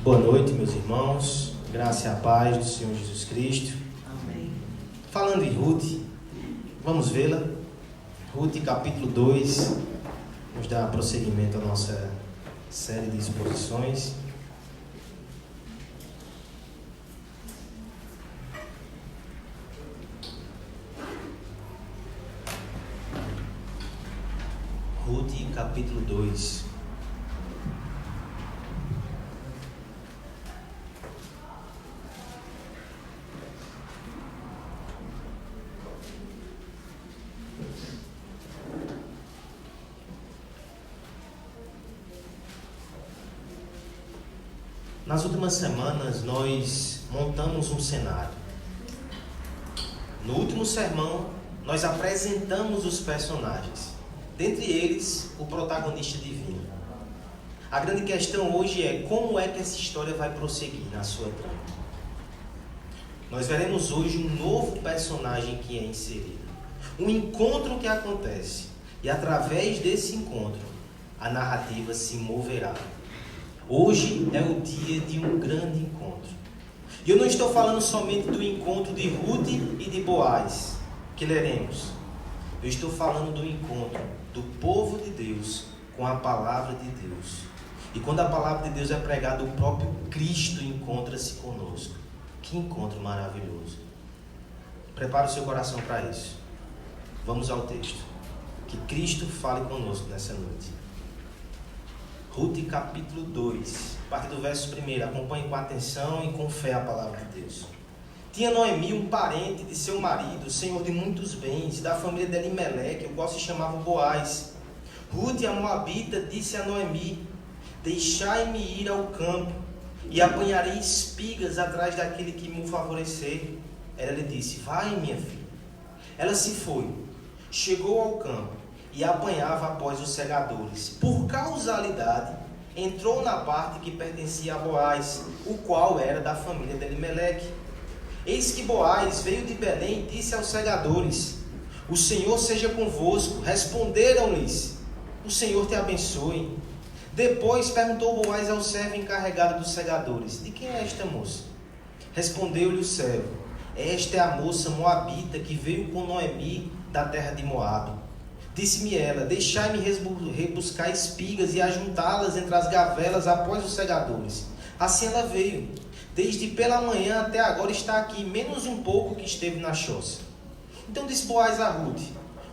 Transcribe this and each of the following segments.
Boa noite, meus irmãos. Graça e a paz do Senhor Jesus Cristo. Amém. Falando em Ruth, vamos vê-la. Ruth, capítulo 2. Vamos dar prosseguimento à nossa série de exposições. Ruth, capítulo 2. Nas últimas semanas, nós montamos um cenário. No último sermão, nós apresentamos os personagens. Dentre eles, o protagonista divino. A grande questão hoje é como é que essa história vai prosseguir na sua trama. Nós veremos hoje um novo personagem que é inserido. Um encontro que acontece. E através desse encontro, a narrativa se moverá. Hoje é o dia de um grande encontro. E eu não estou falando somente do encontro de Ruth e de Boaz, que leremos. Eu estou falando do encontro do povo de Deus com a palavra de Deus. E quando a palavra de Deus é pregada, o próprio Cristo encontra-se conosco. Que encontro maravilhoso. Prepare o seu coração para isso. Vamos ao texto. Que Cristo fale conosco nessa noite. Ruth, capítulo 2, a partir do verso 1. Acompanhe com atenção e com fé a palavra de Deus. Tinha Noemi um parente de seu marido, senhor de muitos bens, da família de Elimeleque, o qual se chamava Boaz. Ruth, a moabita, disse a Noemi: deixai-me ir ao campo, e apanharei espigas atrás daquele que me favorecer. Ela lhe disse: vai, minha filha. Ela se foi, chegou ao campo, e apanhava após os segadores. Por causalidade, entrou na parte que pertencia a Boaz, o qual era da família de Elimeleque. Eis que Boaz veio de Belém e disse aos segadores: o Senhor seja convosco. Responderam-lhes: o Senhor te abençoe. Depois perguntou Boaz ao servo encarregado dos segadores: de quem é esta moça? Respondeu-lhe o servo: esta é a moça moabita que veio com Noemi da terra de Moabe. Disse-me ela: deixai-me rebuscar espigas e ajuntá-las entre as gavelas após os segadores. Assim ela veio. Desde pela manhã até agora está aqui, menos um pouco que esteve na choça. Então disse Boaz a Ruth: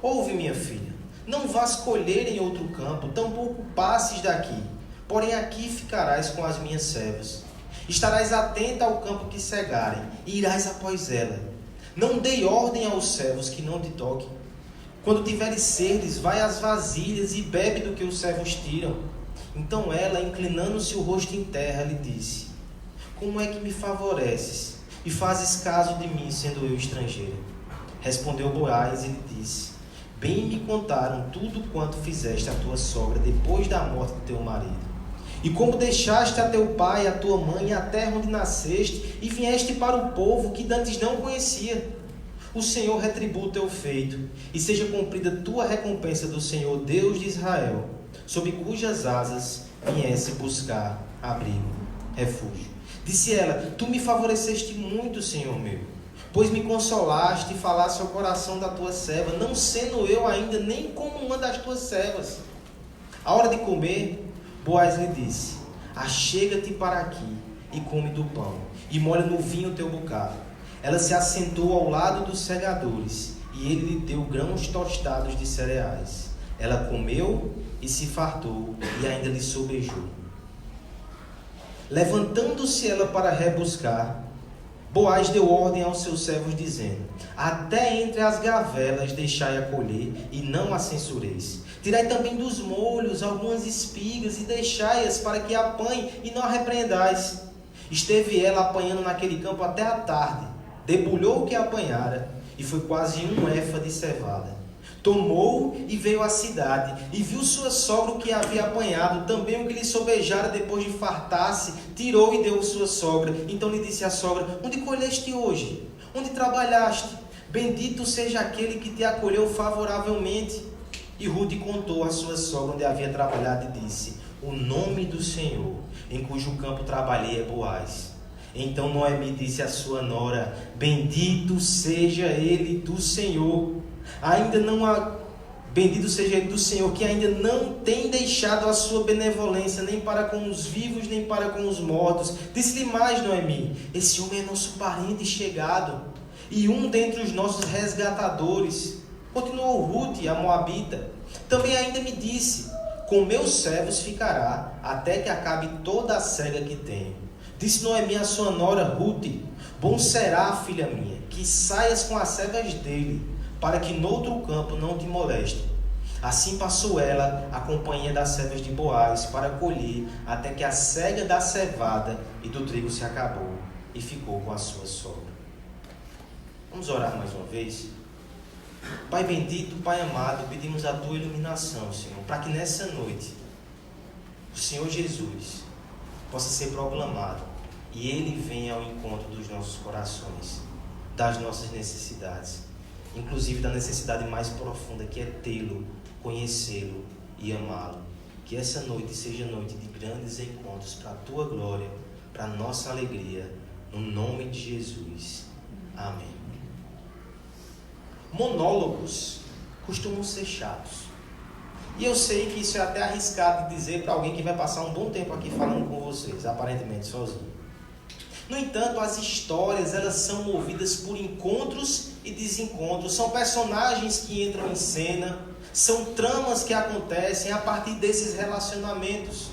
ouve, minha filha, não vás colher em outro campo, tampouco passes daqui, porém aqui ficarás com as minhas servas. Estarás atenta ao campo que cegarem, e irás após ela. Não dei ordem aos servos que não te toquem. Quando tiveres sedes, vai às vasilhas e bebe do que os servos tiram. Então ela, inclinando-se o rosto em terra, lhe disse: como é que me favoreces e fazes caso de mim, sendo eu estrangeira? Respondeu Boaz e lhe disse: bem me contaram tudo quanto fizeste a tua sogra depois da morte de teu marido. E como deixaste a teu pai, a tua mãe, a terra onde nasceste, e vieste para o povo que dantes não conhecia. O Senhor retribua o teu feito, e seja cumprida tua recompensa do Senhor, Deus de Israel, sob cujas asas viesse buscar abrigo, refúgio. Disse ela: tu me favoreceste muito, Senhor meu, pois me consolaste e falaste ao coração da tua serva, não sendo eu ainda nem como uma das tuas servas. À hora de comer, Boaz lhe disse: achega-te para aqui e come do pão, e molha no vinho o teu bocado. Ela se assentou ao lado dos segadores, e ele lhe deu grãos tostados de cereais. Ela comeu e se fartou, e ainda lhe sobejou. Levantando-se ela para rebuscar, Boaz deu ordem aos seus servos, dizendo: até entre as gavelas deixai-a colher, e não a censureis. Tirai também dos molhos algumas espigas, e deixai-as para que apanhe, e não a repreendais. Esteve ela apanhando naquele campo até a tarde. Debulhou o que apanhara, e foi quase um éfa de cevada. Tomou e veio à cidade, e viu sua sogra o que havia apanhado, também o que lhe sobejara depois de fartar-se, tirou e deu à sua sogra. Então lhe disse a sogra: onde colheste hoje? Onde trabalhaste? Bendito seja aquele que te acolheu favoravelmente. E Ruth contou à sua sogra onde havia trabalhado e disse: o nome do Senhor, em cujo campo trabalhei, é Boaz. Então Noemi disse à sua nora: bendito seja ele do Senhor, bendito seja ele do Senhor, que ainda não tem deixado a sua benevolência, nem para com os vivos, nem para com os mortos. Disse-lhe mais Noemi: esse homem é nosso parente chegado, e um dentre os nossos resgatadores. Continuou Rute, a moabita. Também ainda me disse: com meus servos ficará, até que acabe toda a cega que tenho. Disse Noemi à sua nora Rute: bom será, filha minha, que saias com as servas dele, para que noutro campo não te moleste. Assim passou ela a companhia das servas de Boaz para colher, até que a cega da cevada e do trigo se acabou, e ficou com a sua sogra. Vamos orar mais uma vez? Pai bendito, Pai amado, pedimos a tua iluminação, Senhor, para que nessa noite o Senhor Jesus possa ser proclamado e Ele venha ao encontro dos nossos corações, das nossas necessidades, inclusive da necessidade mais profunda, que é tê-lo, conhecê-lo e amá-lo. Que essa noite seja noite de grandes encontros para a tua glória, para a nossa alegria, no nome de Jesus. Amém. Monólogos costumam ser chatos. E eu sei que isso é até arriscado de dizer para alguém que vai passar um bom tempo aqui falando com vocês, aparentemente sozinho. No entanto, as histórias, elas são movidas por encontros e desencontros. São personagens que entram em cena, são tramas que acontecem a partir desses relacionamentos.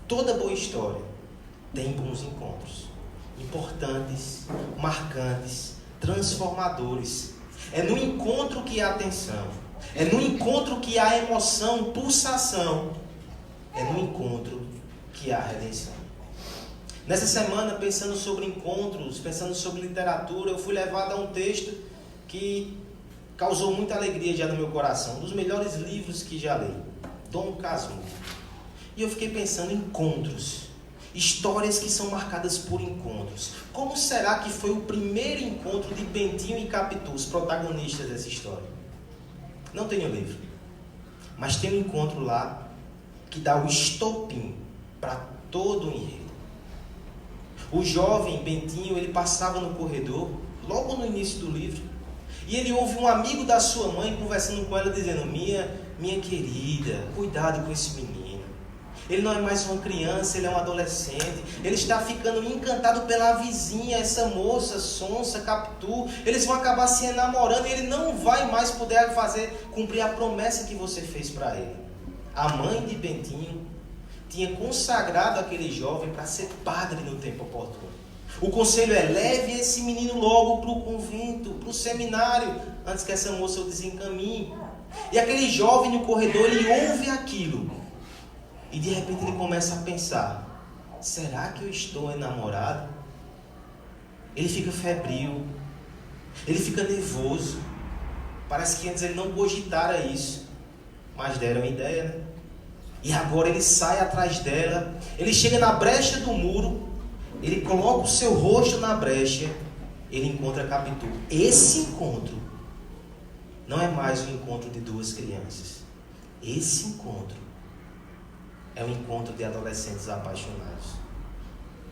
Toda boa história tem bons encontros, importantes, marcantes, transformadores. É no encontro que há tensão, é no encontro que há emoção, pulsação, é no encontro que há redenção. Nessa semana, pensando sobre encontros, pensando sobre literatura, eu fui levado a um texto que causou muita alegria já no meu coração, um dos melhores livros que já li, Dom Casmurro. E eu fiquei pensando em encontros, histórias que são marcadas por encontros. Como será que foi o primeiro encontro de Bentinho e Capitu, os protagonistas dessa história? Não tenho livro, mas tem um encontro lá que dá o estopim para todo o enredo. O jovem Bentinho, ele passava no corredor, logo no início do livro, e ele ouve um amigo da sua mãe conversando com ela, dizendo: minha querida, cuidado com esse menino. Ele não é mais uma criança, ele é um adolescente. Ele está ficando encantado pela vizinha, essa moça, Sonsa, Capitu. Eles vão acabar se enamorando e ele não vai mais poder cumprir a promessa que você fez para ele. A mãe de Bentinho tinha consagrado aquele jovem para ser padre no tempo oportuno. O conselho é: leve esse menino logo para o convento, para o seminário, antes que essa moça o desencaminhe. E aquele jovem no corredor, ele ouve aquilo. E de repente ele começa a pensar: será que eu estou enamorado? Ele fica febril, ele fica nervoso. Parece que antes ele não cogitara isso, mas deram ideia, né? E agora ele sai atrás dela, ele chega na brecha do muro, ele coloca o seu rosto na brecha, ele encontra Capitu. Esse encontro não é mais um encontro de duas crianças. Esse encontro é um encontro de adolescentes apaixonados.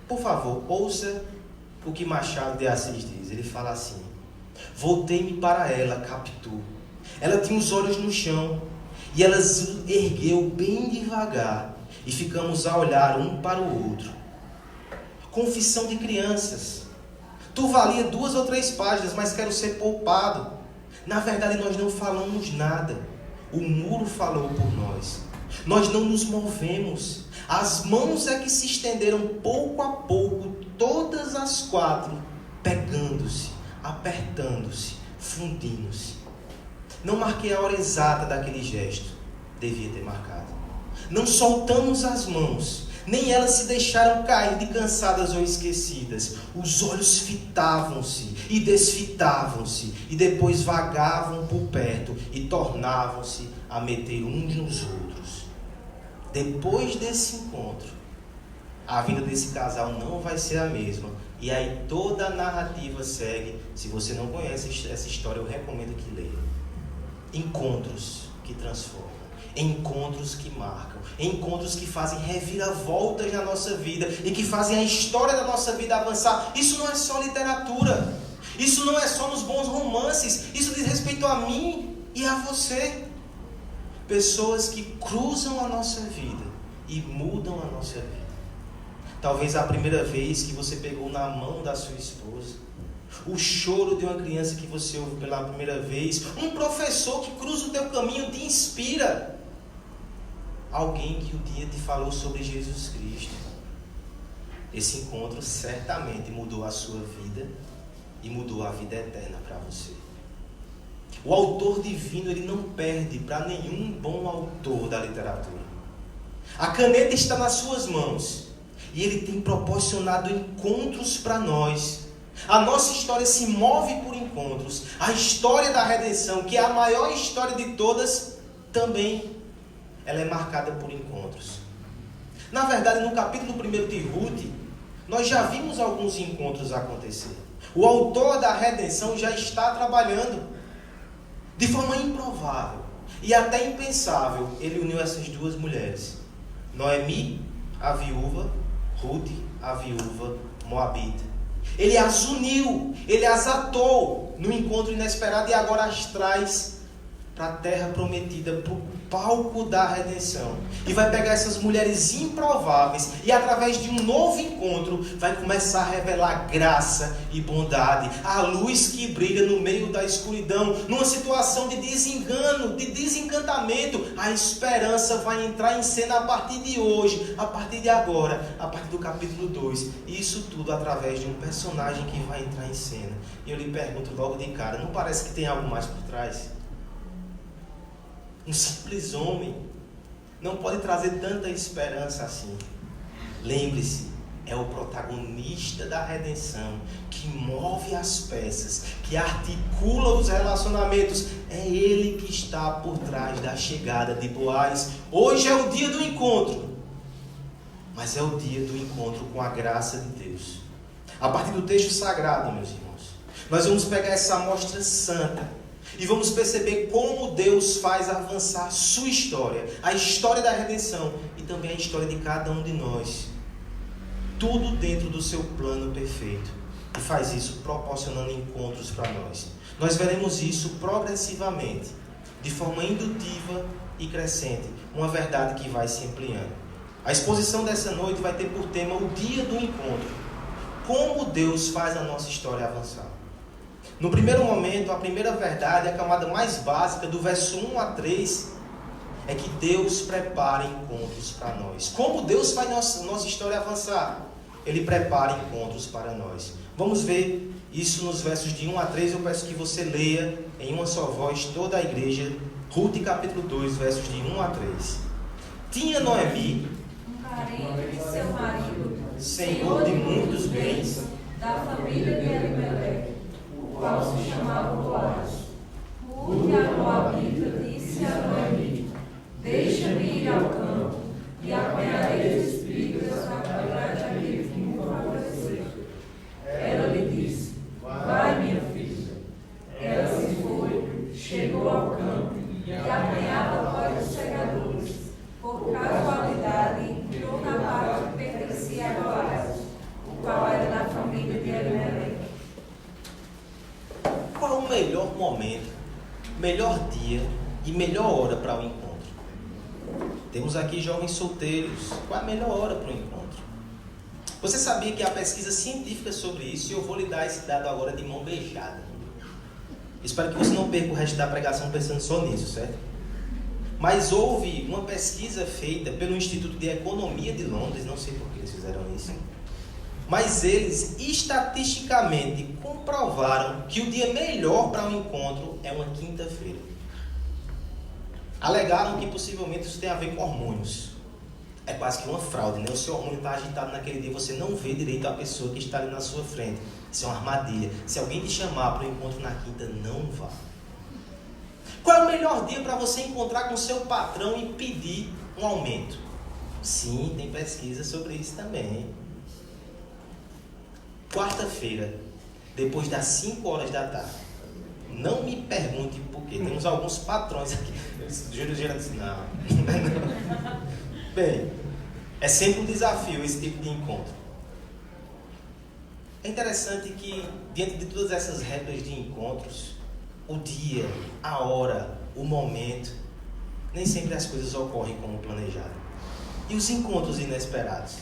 Por favor, ouça o que Machado de Assis diz. Ele fala assim: voltei-me para ela, Capitu. Ela tinha os olhos no chão e ela se ergueu bem devagar e ficamos a olhar um para o outro. Confissão de crianças. Tu valia 2 ou 3 páginas, mas quero ser poupado. Na verdade, nós não falamos nada. O muro falou por nós. Nós não nos movemos. As mãos é que se estenderam pouco a pouco, todas as 4, pegando-se, apertando-se, fundindo-se. Não marquei a hora exata daquele gesto. Devia ter marcado. Não soltamos as mãos, nem elas se deixaram cair de cansadas ou esquecidas. Os olhos fitavam-se e desfitavam-se, e depois vagavam por perto e tornavam-se a meter uns nos outros. Depois desse encontro, a vida desse casal não vai ser a mesma. E aí toda a narrativa segue. Se você não conhece essa história, eu recomendo que leia. Encontros que transformam. Encontros que marcam, encontros que fazem reviravoltas na nossa vida e que fazem a história da nossa vida avançar. Isso não é só literatura, isso não é só nos bons romances, isso diz respeito a mim e a você. Pessoas que cruzam a nossa vida e mudam a nossa vida. Talvez a primeira vez que você pegou na mão da sua esposa, o choro de uma criança que você ouve pela primeira vez, um professor que cruza o teu caminho, te inspira. Alguém que um dia te falou sobre Jesus Cristo. Esse encontro certamente mudou a sua vida e mudou a vida eterna para você. O autor divino, ele não perde para nenhum bom autor da literatura. A caneta está nas suas mãos e ele tem proporcionado encontros para nós. A nossa história se move por encontros. A história da redenção, que é a maior história de todas, também ela é marcada por encontros. Na verdade, no capítulo 1 de Ruth, nós já vimos alguns encontros acontecer. O autor da redenção já está trabalhando de forma improvável e até impensável. Ele uniu essas duas mulheres, Noemi, a viúva, Ruth, a viúva moabita. Ele as uniu, ele as atou no encontro inesperado e agora as traz para a terra prometida, para o palco da redenção. E vai pegar essas mulheres improváveis e através de um novo encontro vai começar a revelar graça e bondade. A luz que brilha no meio da escuridão, numa situação de desengano, de desencantamento. A esperança vai entrar em cena a partir de hoje, a partir de agora, a partir do capítulo 2. E isso tudo através de um personagem que vai entrar em cena. E eu lhe pergunto logo de cara, não parece que tem algo mais por trás? Um simples homem não pode trazer tanta esperança assim. Lembre-se, é o protagonista da redenção, que move as peças, que articula os relacionamentos. É ele que está por trás da chegada de Boaz. Hoje é o dia do encontro, mas é o dia do encontro com a graça de Deus. A partir do texto sagrado, meus irmãos, nós vamos pegar essa amostra santa e vamos perceber como Deus faz avançar sua história, a história da redenção e também a história de cada um de nós. Tudo dentro do seu plano perfeito. E faz isso proporcionando encontros para nós. Nós veremos isso progressivamente, de forma indutiva e crescente. Uma verdade que vai se ampliando. A exposição dessa noite vai ter por tema o dia do encontro. Como Deus faz a nossa história avançar. No primeiro momento, a primeira verdade, a camada mais básica, do verso 1 a 3, é que Deus prepara encontros para nós. Como Deus faz nossa história avançar? Ele prepara encontros para nós. Vamos ver isso nos versos de 1 a 3. Eu peço que você leia em uma só voz toda a igreja. Ruth capítulo 2, versos de 1 a 3. Tinha Noemi, um parente de seu marido, senhor de muitos bens, da família de Elimelec, o qual se chamava Boaz. Ruth, a moabita, disse a Noemi: deixa-me ir ao campo e apanharei as espigas para cuidar aquele que me favorecer. Ela lhe disse: vai, minha filha. Ela se foi, chegou ao campo e apanhava após os segadores. Por casualidade, entrou na parte que pertencia a Boaz, o qual era da família de Elimelec. Qual o melhor momento, melhor dia e melhor hora para o encontro? Temos aqui jovens solteiros. Qual é a melhor hora para o encontro? Você sabia que há pesquisa científica sobre isso? E eu vou lhe dar esse dado agora de mão beijada. Espero que você não perca o resto da pregação pensando só nisso, certo? Mas houve uma pesquisa feita pelo Instituto de Economia de Londres, não sei por que eles fizeram isso, mas eles estatisticamente comprovaram que o dia melhor para um encontro é uma quinta-feira. Alegaram que possivelmente isso tem a ver com hormônios. É quase que uma fraude, né? O seu hormônio está agitado naquele dia, você não vê direito a pessoa que está ali na sua frente. Isso é uma armadilha. Se alguém te chamar para um encontro na quinta, não vá. Qual é o melhor dia para você encontrar com o seu patrão e pedir um aumento? Sim, tem pesquisa sobre isso também. Quarta-feira, depois das 5 horas da tarde. Não me pergunte por quê. Temos alguns patrões aqui. Júlio disse, não. Bem, é sempre um desafio esse tipo de encontro. É interessante que, diante de todas essas regras de encontros, o dia, a hora, o momento, nem sempre as coisas ocorrem como planejado. E os encontros inesperados?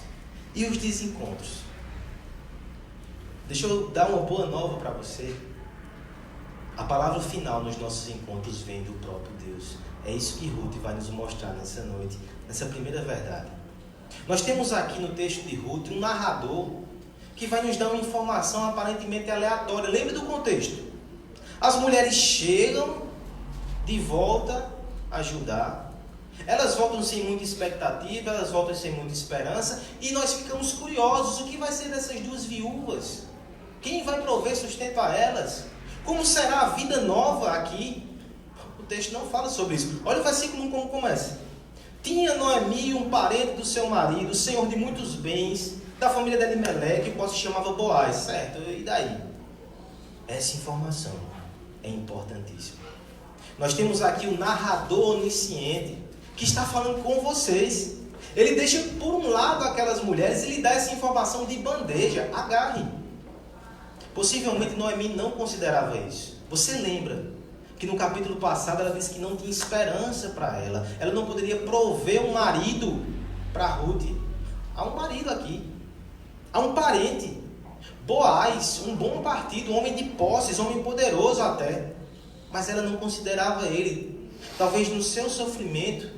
E os desencontros? Deixa eu dar uma boa nova para você. A palavra final nos nossos encontros vem do próprio Deus. É isso que Ruth vai nos mostrar nessa noite, nessa primeira verdade. Nós temos aqui no texto de Ruth um narrador que vai nos dar uma informação aparentemente aleatória. Lembre do contexto. As mulheres chegam de volta a Judá. Elas voltam sem muita expectativa, elas voltam sem muita esperança. E nós ficamos curiosos. O que vai ser dessas duas viúvas? Quem vai prover sustento a elas? Como será a vida nova aqui? O texto não fala sobre isso. Olha o versículo 1 como começa. Tinha Noemi um parente do seu marido, senhor de muitos bens, da família de Elimeleque, o qual se chamava Boaz. Certo? E daí? Essa informação é importantíssima. Nós temos aqui o narrador onisciente que está falando com vocês. Ele deixa por um lado aquelas mulheres e lhe dá essa informação de bandeja. Agarre. Possivelmente Noemi não considerava isso. Você lembra que no capítulo passado ela disse que não tinha esperança para ela. Ela não poderia prover um marido para Ruth. Há um marido aqui. Há um parente. Boaz, um bom partido, um homem de posses, um homem poderoso até. Mas ela não considerava ele. Talvez no seu sofrimento,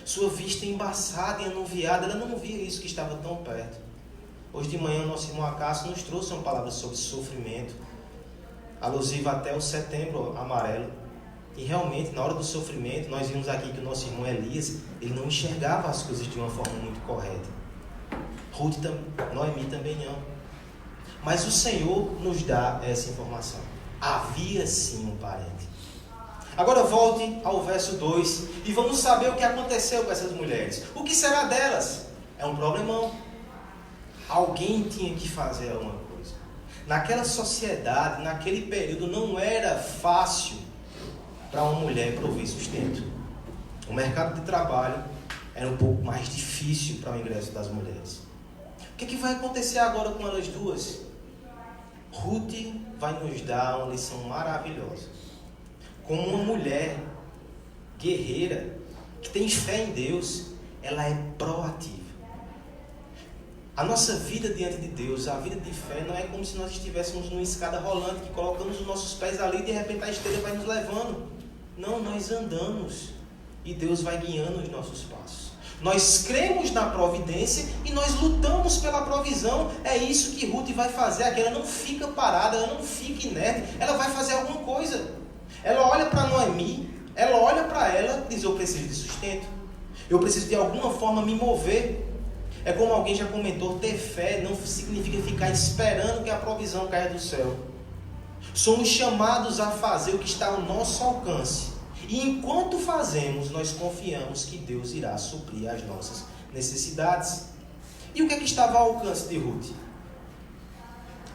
sua vista embaçada e anuviada, ela não via isso que estava tão perto. Hoje de manhã o nosso irmão Acácio nos trouxe uma palavra sobre sofrimento, alusiva até o Setembro Amarelo. E realmente, na hora do sofrimento, nós vimos aqui que o nosso irmão Elias, ele não enxergava as coisas de uma forma muito correta. Noemi também não. Mas o Senhor nos dá essa informação. Havia sim um parente. Agora volte ao verso 2 e vamos saber o que aconteceu com essas mulheres. O que será delas? É um problemão. Alguém tinha que fazer alguma coisa. Naquela sociedade, naquele período, não era fácil para uma mulher prover sustento. O mercado de trabalho era um pouco mais difícil para o ingresso das mulheres. O que vai acontecer agora com elas duas? Ruth vai nos dar uma lição maravilhosa. Como uma mulher guerreira, que tem fé em Deus, ela é proativa. A nossa vida diante de Deus, a vida de fé, não é como se nós estivéssemos numa escada rolante, que colocamos os nossos pés ali e de repente a esteira vai nos levando. Não, nós andamos e Deus vai guiando os nossos passos. Nós cremos na providência e nós lutamos pela provisão. É isso que Ruth vai fazer aqui. Ela não fica parada, ela não fica inerte, ela vai fazer alguma coisa. Ela olha para Noemi, ela olha para ela e diz: eu preciso de sustento, eu preciso de alguma forma me mover. É como alguém já comentou, ter fé não significa ficar esperando que a provisão caia do céu. Somos chamados a fazer o que está ao nosso alcance. E enquanto fazemos, nós confiamos que Deus irá suprir as nossas necessidades. E o que é que estava ao alcance de Ruth?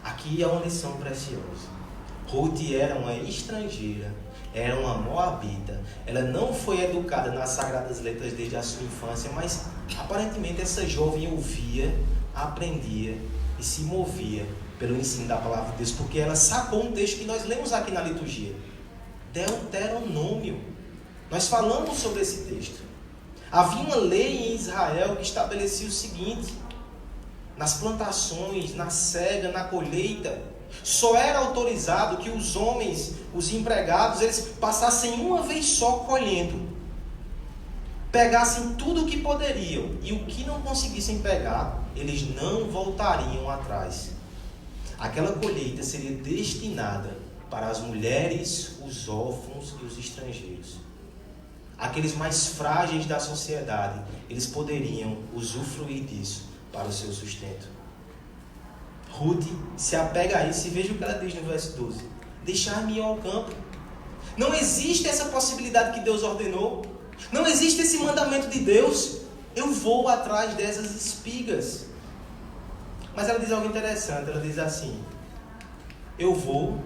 Aqui é uma lição preciosa. Ruth era uma estrangeira, era uma moabita. Ela não foi educada nas sagradas letras desde a sua infância, mas aparentemente essa jovem ouvia, aprendia e se movia pelo ensino da palavra de Deus, porque ela sacou um texto que nós lemos aqui na liturgia. Deuteronômio. Nós falamos sobre esse texto. Havia uma lei em Israel que estabelecia o seguinte: nas plantações, na cega, na colheita, só era autorizado que os homens, os empregados, eles passassem uma vez só colhendo. Pegassem tudo o que poderiam e o que não conseguissem pegar, eles não voltariam atrás. Aquela colheita seria destinada para as mulheres, os órfãos e os estrangeiros. Aqueles mais frágeis da sociedade, eles poderiam usufruir disso para o seu sustento. Ruth se apega a isso e veja o que ela diz no verso 12: deixar-me ir ao campo. Não existe essa possibilidade que Deus ordenou. Não existe esse mandamento de Deus. Eu vou atrás dessas espigas. Mas ela diz algo interessante. Ela diz assim: eu vou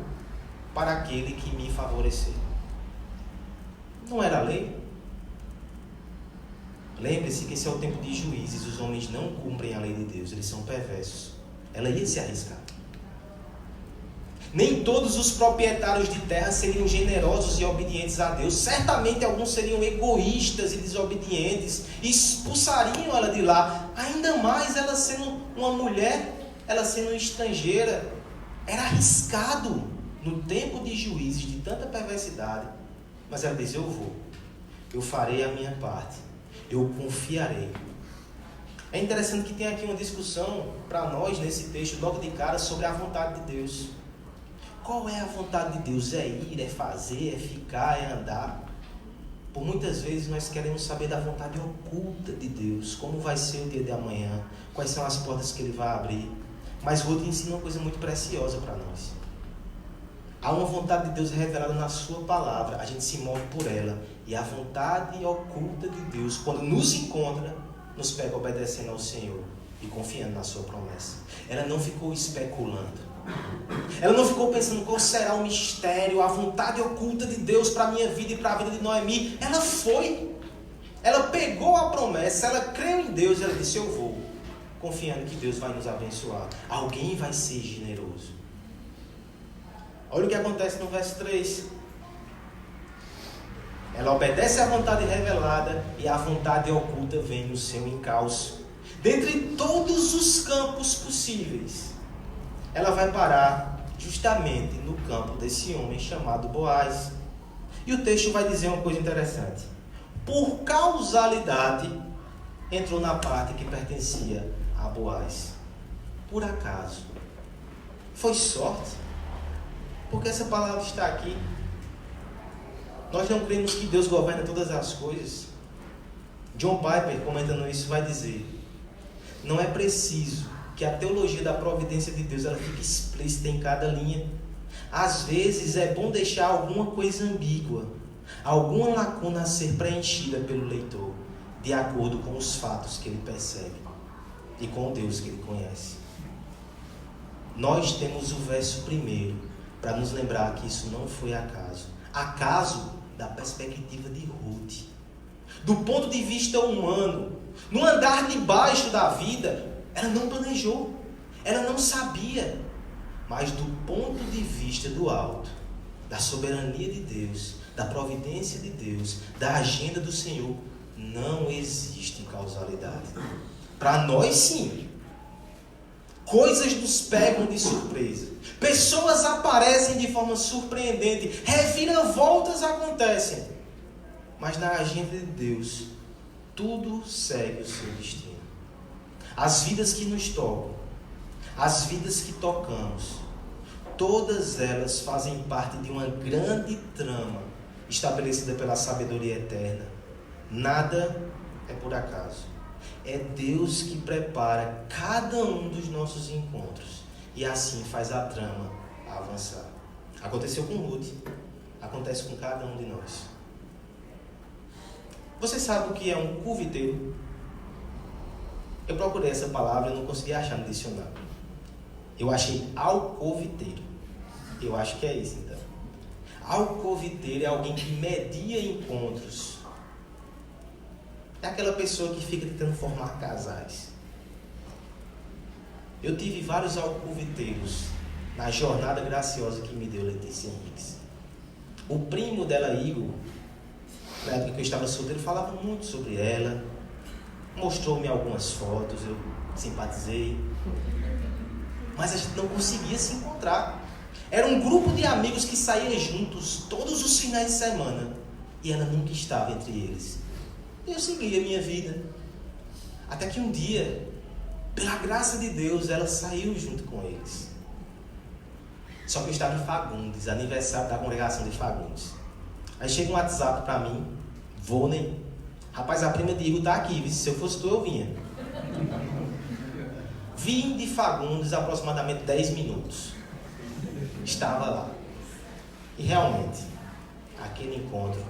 para aquele que me favorecer. Não era a lei? Lembre-se que esse é o tempo de juízes. Os homens não cumprem a lei de Deus, eles são perversos. Ela ia se arriscar. Nem todos os proprietários de terra seriam generosos e obedientes a Deus. Certamente alguns seriam egoístas e desobedientes e expulsariam ela de lá. Ainda mais ela sendo uma mulher, ela sendo estrangeira. Era arriscado no tempo de juízes, de tanta perversidade. Mas ela diz: eu vou, eu farei a minha parte, eu confiarei. É interessante que tem aqui uma discussão para nós nesse texto, logo de cara, sobre a vontade de Deus. Qual é a vontade de Deus? É ir, é fazer, é ficar, é andar? Por muitas vezes nós queremos saber da vontade oculta de Deus. Como vai ser o dia de amanhã? Quais são as portas que Ele vai abrir? Mas Ruth ensina uma coisa muito preciosa para nós. Há uma vontade de Deus revelada na sua palavra. A gente se move por ela. E a vontade oculta de Deus, quando nos encontra, nos pega obedecendo ao Senhor e confiando na sua promessa. Ela não ficou especulando. Ela não ficou pensando qual será o mistério, a vontade oculta de Deus para a minha vida e para a vida de Noemi. Ela foi. Ela pegou a promessa, ela creu em Deus e ela disse: eu vou, confiando que Deus vai nos abençoar. Alguém vai ser generoso. Olha o que acontece no verso 3. Ela obedece à vontade revelada e a vontade oculta vem no seu encalço. Dentre todos os campos possíveis, ela vai parar justamente no campo desse homem chamado Boaz. E o texto vai dizer uma coisa interessante. Por causalidade, entrou na parte que pertencia a Boaz. Por acaso. Foi sorte? Porque essa palavra está aqui. Nós não cremos que Deus governa todas as coisas. John Piper, comentando isso, vai dizer: não é preciso que a teologia da providência de Deus ela fique explícita em cada linha. Às vezes é bom deixar alguma coisa ambígua, alguma lacuna a ser preenchida pelo leitor, de acordo com os fatos que ele percebe e com o Deus que ele conhece. Nós temos o verso primeiro para nos lembrar que isso não foi acaso. Acaso da perspectiva de Ruth. Do ponto de vista humano, no andar de baixo da vida, ela não planejou, ela não sabia. Mas do ponto de vista do alto, da soberania de Deus, da providência de Deus, da agenda do Senhor, não existe causalidade. Para nós, sim. Coisas nos pegam de surpresa. Pessoas aparecem de forma surpreendente. Reviravoltas acontecem. Mas na agenda de Deus, tudo segue o seu destino. As vidas que nos tocam, as vidas que tocamos, todas elas fazem parte de uma grande trama estabelecida pela sabedoria eterna. Nada é por acaso. É Deus que prepara cada um dos nossos encontros e assim faz a trama avançar. Aconteceu com Ruth, acontece com cada um de nós. Você sabe o que é um curviteiro? Eu procurei essa palavra e não consegui achar no dicionário. Eu achei alcoviteiro. Eu acho que é isso então. Alcoviteiro é alguém que media encontros. É aquela pessoa que fica tentando formar casais. Eu tive vários alcoviteiros na jornada graciosa que me deu Letícia Henriques. O primo dela, Igor, na época que eu estava solteiro, falava muito sobre ela. Mostrou-me algumas fotos, eu simpatizei. Mas a gente não conseguia se encontrar. Era um grupo de amigos que saía juntos todos os finais de semana. E ela nunca estava entre eles. E eu segui a minha vida. Até que um dia, pela graça de Deus, ela saiu junto com eles. Só que eu estava em Fagundes, aniversário da congregação de Fagundes. Aí chega um WhatsApp pra mim, Vônei. Rapaz, a prima de Igor tá aqui, se eu fosse tu eu vinha. Vim de Fagundes aproximadamente 10 minutos. Estava lá. E realmente, aquele encontro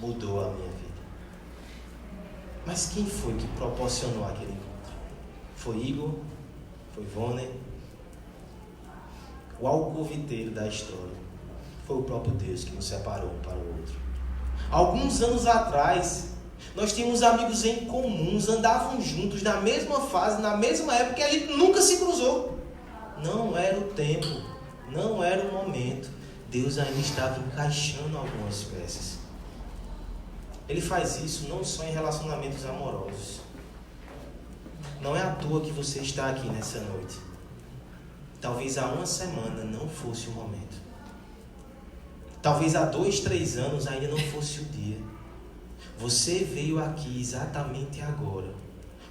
mudou a minha vida. Mas quem foi que proporcionou aquele encontro? Foi Igor? Foi Vônei? O alcoviteiro da história Foi o próprio Deus que nos separou um para o outro. Alguns anos atrás, nós tínhamos amigos em comuns, andavam juntos na mesma fase, na mesma época, e a gente nunca se cruzou. Não era o tempo, não era o momento. Deus ainda estava encaixando algumas peças. Ele faz isso não só em relacionamentos amorosos. Não é à toa que você está aqui nessa noite. Talvez há uma semana não fosse o momento. Talvez há 2, 3 anos ainda não fosse o dia. Você veio aqui exatamente agora,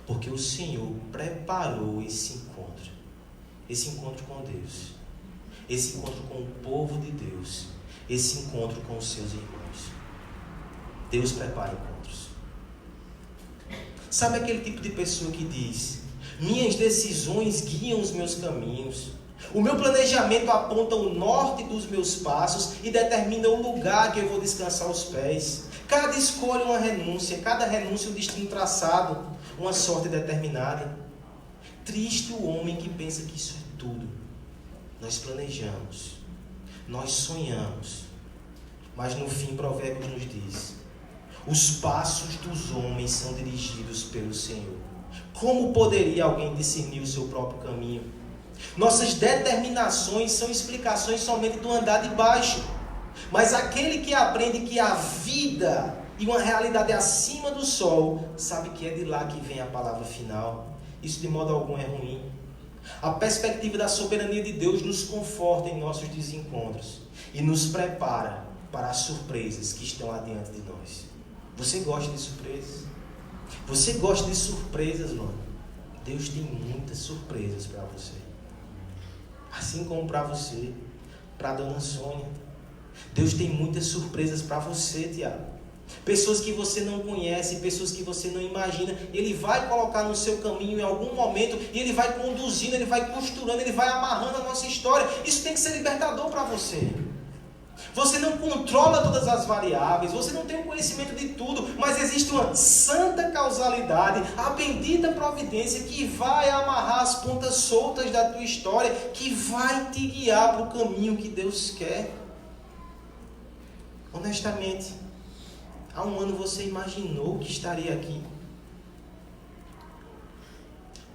porque o Senhor preparou esse encontro. Esse encontro com Deus. Esse encontro com o povo de Deus. Esse encontro com os seus irmãos. Deus prepara encontros. Sabe aquele tipo de pessoa que diz: minhas decisões guiam os meus caminhos, o meu planejamento aponta o norte dos meus passos e determina o lugar que eu vou descansar os pés. Cada escolha uma renúncia, cada renúncia um destino traçado, uma sorte determinada. Triste o homem que pensa que isso é tudo. Nós planejamos, nós sonhamos, mas no fim Provérbios nos diz: os passos dos homens são dirigidos pelo Senhor. Como poderia alguém discernir o seu próprio caminho? Nossas determinações são explicações somente do andar de baixo. Mas aquele que aprende que a vida e uma realidade acima do sol, sabe que é de lá que vem a palavra final. Isso de modo algum é ruim. A perspectiva da soberania de Deus nos conforta em nossos desencontros e nos prepara para as surpresas que estão adiante de nós. Você gosta de surpresas? Você gosta de surpresas, mano? Deus tem muitas surpresas para você. Assim como para você, para a dona Sônia. Deus tem muitas surpresas para você, Tiago. Pessoas que você não conhece, pessoas que você não imagina, Ele vai colocar no seu caminho em algum momento, e Ele vai conduzindo, Ele vai costurando, Ele vai amarrando a nossa história. Isso tem que ser libertador para você. Você não controla todas as variáveis, você não tem o conhecimento de tudo, mas existe uma santa causalidade, a bendita providência que vai amarrar as pontas soltas da tua história, que vai te guiar para o caminho que Deus quer. Honestamente, há um ano você imaginou que estaria aqui?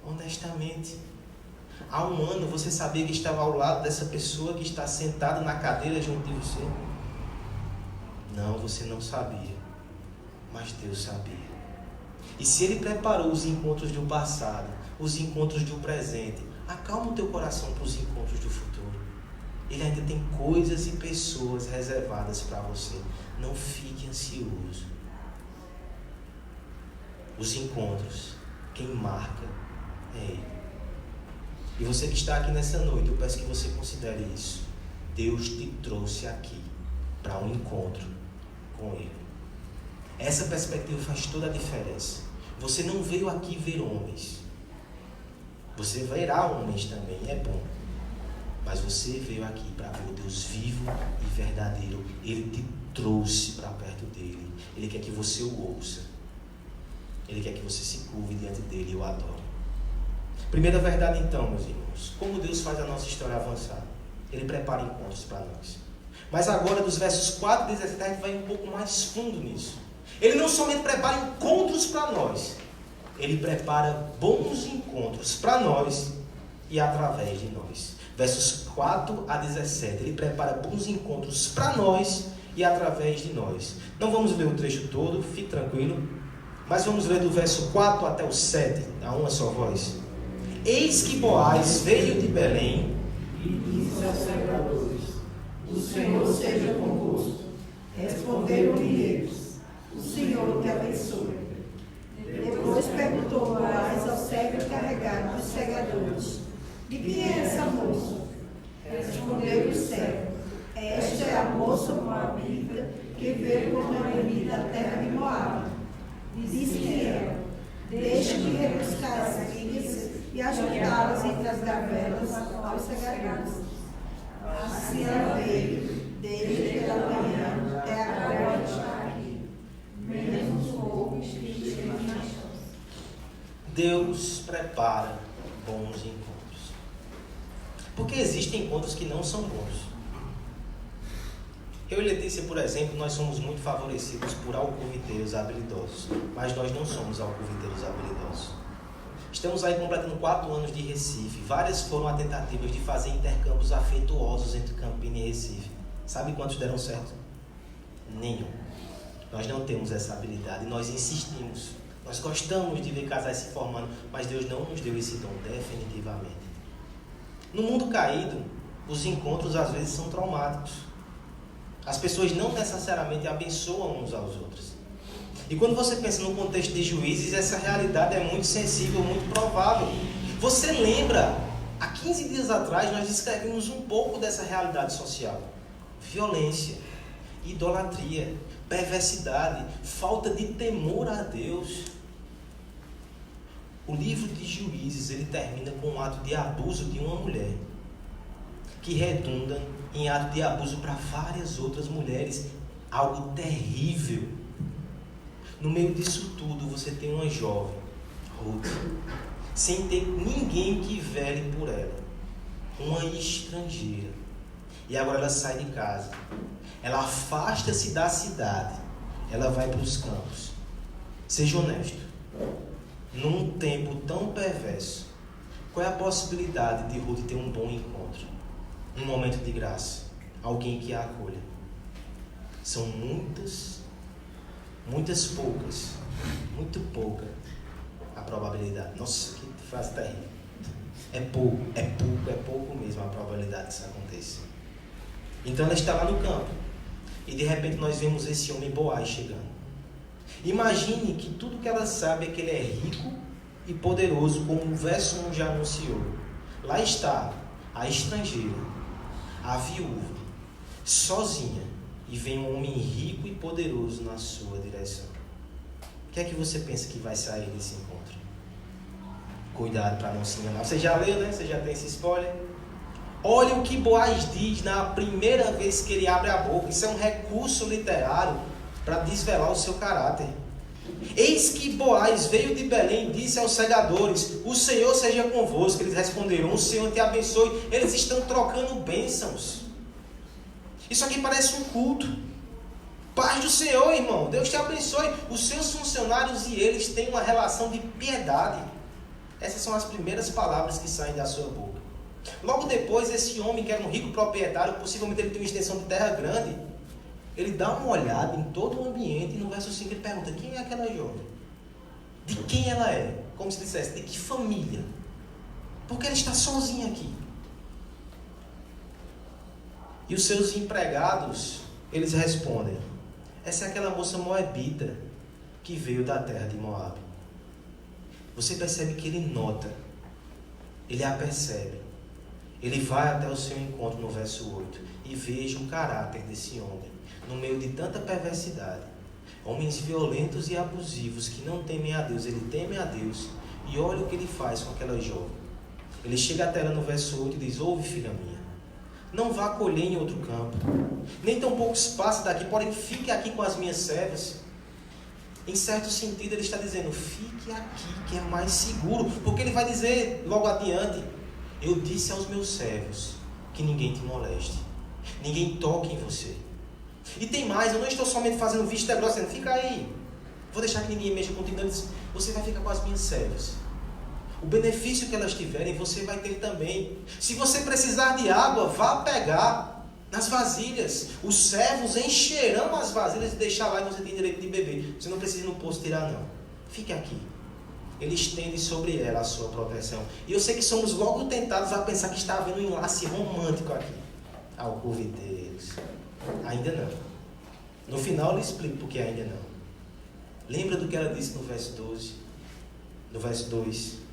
Honestamente, há um ano você sabia que estava ao lado dessa pessoa que está sentada na cadeira junto de você? Não, você não sabia, mas Deus sabia. E se Ele preparou os encontros do passado, os encontros do presente, acalma o teu coração para os encontros do futuro. Ele ainda tem coisas e pessoas reservadas para você. Não fique ansioso. Os encontros, quem marca é Ele. E você que está aqui nessa noite, eu peço que você considere isso. Deus te trouxe aqui para um encontro com Ele. Essa perspectiva faz toda a diferença. Você não veio aqui ver homens. Você verá homens também, é bom. Mas você veio aqui para ver o Deus vivo e verdadeiro. Ele te trouxe para perto dele. Ele quer que você o ouça. Ele quer que você se curve diante dele e o adore. Primeira verdade então, meus irmãos. Como Deus faz a nossa história avançar? Ele prepara encontros para nós. Mas agora, dos versos 4 e 17, a gente vai um pouco mais fundo nisso. Ele não somente prepara encontros para nós. Ele prepara bons encontros para nós e através de nós. Versos 4 a 17. Ele prepara bons encontros para nós e através de nós. Não vamos ler o trecho todo, fique tranquilo. Mas vamos ler do verso 4 até o 7, a uma só voz. Eis que Boaz veio de Belém e disse aos segadores: o Senhor seja convosco. Responderam-lhe eles: o Senhor te abençoe. Depois perguntou Boaz ao servo encarregado dos segadores: de quem é essa moça? Respondeu-lhe o servo: esta é a moça moabita que veio com Noemi da terra de Moabe. Disse-lhe ela: deixa-me rebuscar as espigas e ajuntá-las entre as gavelas aos segadores. Assim ela veio, desde pela manhã até agora está aqui, menos um pouco que mais. Deus prepara bons encontros. Porque existem encontros que não são bons. Eu e Letícia, por exemplo, nós somos muito favorecidos por alcoviteiros habilidosos, mas nós não somos alcoviteiros habilidosos. Estamos aí completando 4 anos de Recife. Várias foram as tentativas de fazer intercâmbios afetuosos entre Campina e Recife. Sabe quantos deram certo? Nenhum. Nós não temos essa habilidade, nós insistimos. Nós gostamos de ver casais se formando, mas Deus não nos deu esse dom definitivamente. No mundo caído, os encontros às vezes são traumáticos. As pessoas não necessariamente abençoam uns aos outros. E quando você pensa no contexto de Juízes, essa realidade é muito sensível, muito provável. Você lembra, há 15 dias atrás nós descrevemos um pouco dessa realidade social. Violência, idolatria, perversidade, falta de temor a Deus. O livro de Juízes, ele termina com um ato de abuso de uma mulher, que redunda em ato de abuso para várias outras mulheres. Algo terrível. No meio disso tudo, você tem uma jovem, Ruth, sem ter ninguém que vele por ela. Uma estrangeira. E agora ela sai de casa. Ela afasta-se da cidade. Ela vai para os campos. Seja honesto. Num tempo tão perverso, qual é a possibilidade de Ruth ter um bom encontro? Um momento de graça. Alguém que a acolha. São muitas poucas. Muito pouca a probabilidade. Nossa, que frase terrível. É pouco mesmo a probabilidade que isso aconteça. Então ela está lá no campo. E de repente nós vemos esse homem Boaz chegando. Imagine que tudo que ela sabe é que ele é rico e poderoso, como o verso 1 já anunciou. Lá está a estrangeira, a viúva, sozinha, e vem um homem rico e poderoso na sua direção. O que é que você pensa que vai sair desse encontro? Cuidado para não se enganar. Você já leu, né? Você já tem esse spoiler? Olha o que Boaz diz na primeira vez que ele abre a boca. Isso é um recurso literário para desvelar o seu caráter. Eis que Boaz veio de Belém e disse aos segadores: o Senhor seja convosco. Eles responderam: o Senhor te abençoe. Eles estão trocando bênçãos. Isso aqui parece um culto. Paz do Senhor, irmão. Deus te abençoe. Os seus funcionários e eles têm uma relação de piedade. Essas são as primeiras palavras que saem da sua boca. Logo depois, esse homem que era um rico proprietário, possivelmente ele tem uma extensão de terra grande, ele dá uma olhada em todo o ambiente e no verso 5 ele pergunta: quem é aquela jovem? De quem ela é? Como se dissesse, de que família? Porque ela está sozinha aqui. E os seus empregados, eles respondem: essa é aquela moça moabita que veio da terra de Moab. Você percebe que ele nota, ele a percebe. Ele vai até o seu encontro no verso 8 e veja o caráter desse homem. No meio de tanta perversidade, homens violentos e abusivos que não temem a Deus, ele teme a Deus. E olha o que ele faz com aquela jovem. Ele chega até ela no verso 8 e diz: ouve, filha minha, não vá colher em outro campo, nem tão pouco espaço daqui, porém fique aqui com as minhas servas. Em certo sentido ele está dizendo: fique aqui que é mais seguro, porque ele vai dizer logo adiante: eu disse aos meus servos que ninguém te moleste, ninguém toque em você. E tem mais, eu não estou somente fazendo vista grossa, dizendo: fica aí, vou deixar que ninguém mexa contigo. Ele diz: você vai ficar com as minhas servas. O benefício que elas tiverem, você vai ter também. Se você precisar de água, vá pegar nas vasilhas. Os servos encherão as vasilhas e deixar lá, e você tem direito de beber. Você não precisa ir no poço tirar, não. Fique aqui. Ele estende sobre ela a sua proteção. E eu sei que somos logo tentados a pensar que está havendo um enlace romântico aqui. Alcoviteiros. Ainda não. No final eu lhe explico porque ainda não. Lembra do que ela disse no verso 12? No verso 2.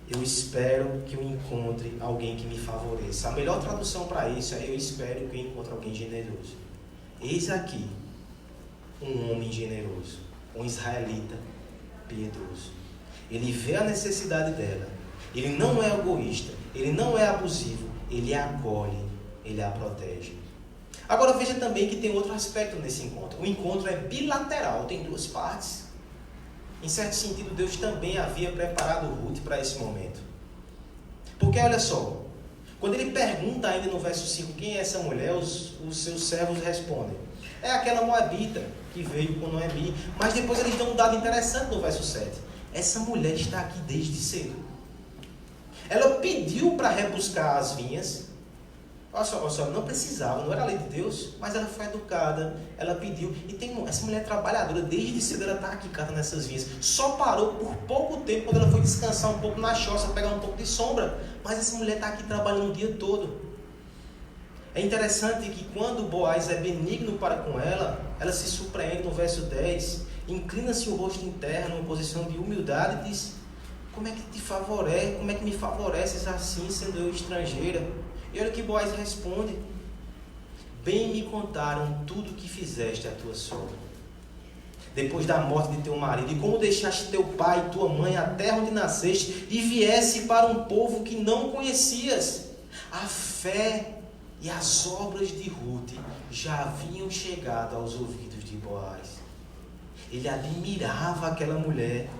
Eu espero que eu encontre alguém que me favoreça. A melhor tradução para isso é: eu espero que eu encontre alguém generoso. Eis aqui um homem generoso, um israelita piedoso. Ele vê a necessidade dela. Ele não é egoísta, ele não é abusivo, ele a acolhe, ele a protege. Agora veja também que tem outro aspecto nesse encontro. O encontro é bilateral, tem duas partes. Em certo sentido, Deus também havia preparado Ruth para esse momento. Porque olha só, Quando ele pergunta ainda no verso 5 quem é essa mulher, os seus servos respondem: é aquela moabita que veio com Noemi. Mas depois eles dão um dado interessante no verso 7. Essa mulher está aqui desde cedo. Ela pediu para rebuscar as vinhas. Olha só, não precisava, não era a lei de Deus, mas ela foi educada, ela pediu. E essa mulher trabalhadora, desde cedo ela está aqui catando nessas vinhas. Só parou por pouco tempo quando ela foi descansar um pouco na choça, pegar um pouco de sombra. Mas essa mulher está aqui trabalhando o dia todo. É interessante que quando Boaz é benigno para com ela, ela se surpreende no verso 10, inclina-se o rosto em terra, numa posição de humildade, e diz: como é que me favoreces assim, sendo eu estrangeira? E olha o que Boaz responde: bem me contaram tudo o que fizeste à tua sogra, depois da morte de teu marido, e como deixaste teu pai e tua mãe, a terra onde nasceste, e viesse para um povo que não conhecias. A fé e as obras de Ruth já haviam chegado aos ouvidos de Boaz. Ele admirava aquela mulher.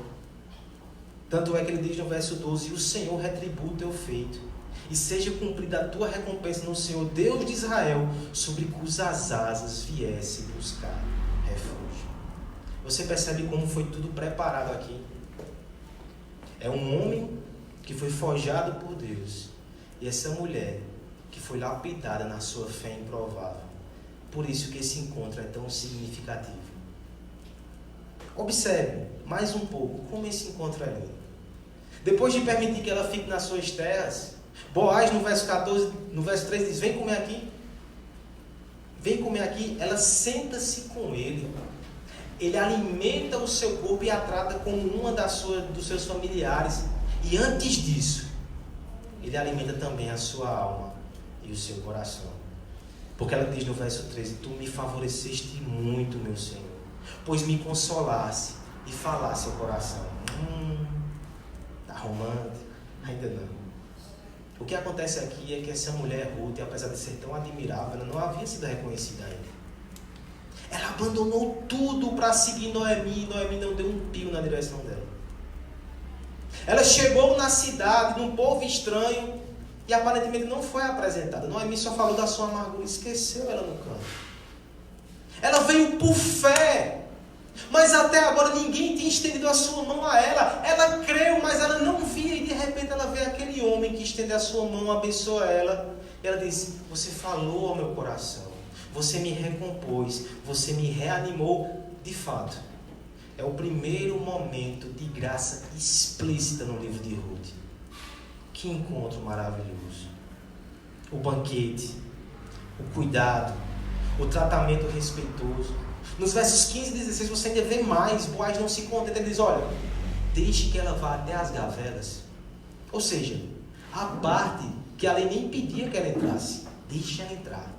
Tanto é que ele diz no verso 12: e o Senhor retribua o teu feito, e seja cumprida a tua recompensa no Senhor, Deus de Israel, sobre cujas asas viesse buscar refúgio. Você percebe como foi tudo preparado aqui? É um homem que foi forjado por Deus, e essa mulher que foi lapidada na sua fé improvável. Por isso que esse encontro é tão significativo. Observe mais um pouco como esse encontro é lindo. Depois de permitir que ela fique nas suas terras, Boaz no verso 14, no verso 3 diz: vem comer aqui. Vem comer aqui. Ela senta-se com ele. Ele alimenta o seu corpo e a trata como uma dos seus familiares. E antes disso, ele alimenta também a sua alma e o seu coração. Porque ela diz no verso 13: tu me favoreceste muito, meu Senhor, pois me consolasse e falasse ao coração. Tá romântico? Ainda não. O que acontece aqui é que essa mulher Ruth, apesar de ser tão admirável, ela não havia sido reconhecida ainda. Ela abandonou tudo para seguir Noemi, e Noemi não deu um pio na direção dela. Ela chegou na cidade, num povo estranho, e aparentemente não foi apresentada. Noemi só falou da sua amargura, esqueceu ela no canto. Ela veio por fé, mas até agora ninguém tinha estendido a sua mão a ela. Ela creu, mas ela não via, e de repente ela vê aquele homem que estende a sua mão, abençoa ela. E ela diz: você falou ao meu coração, você me recompôs, você me reanimou. De fato, é o primeiro momento de graça explícita no livro de Ruth. Que encontro maravilhoso! O banquete, o cuidado, o tratamento respeitoso. Nos versos 15 e 16 você ainda vê mais. Boaz não se contenta, ele diz: olha, deixe que ela vá até as gavelas. Ou seja, a parte que a lei nem pedia que ela entrasse, deixe ela entrar,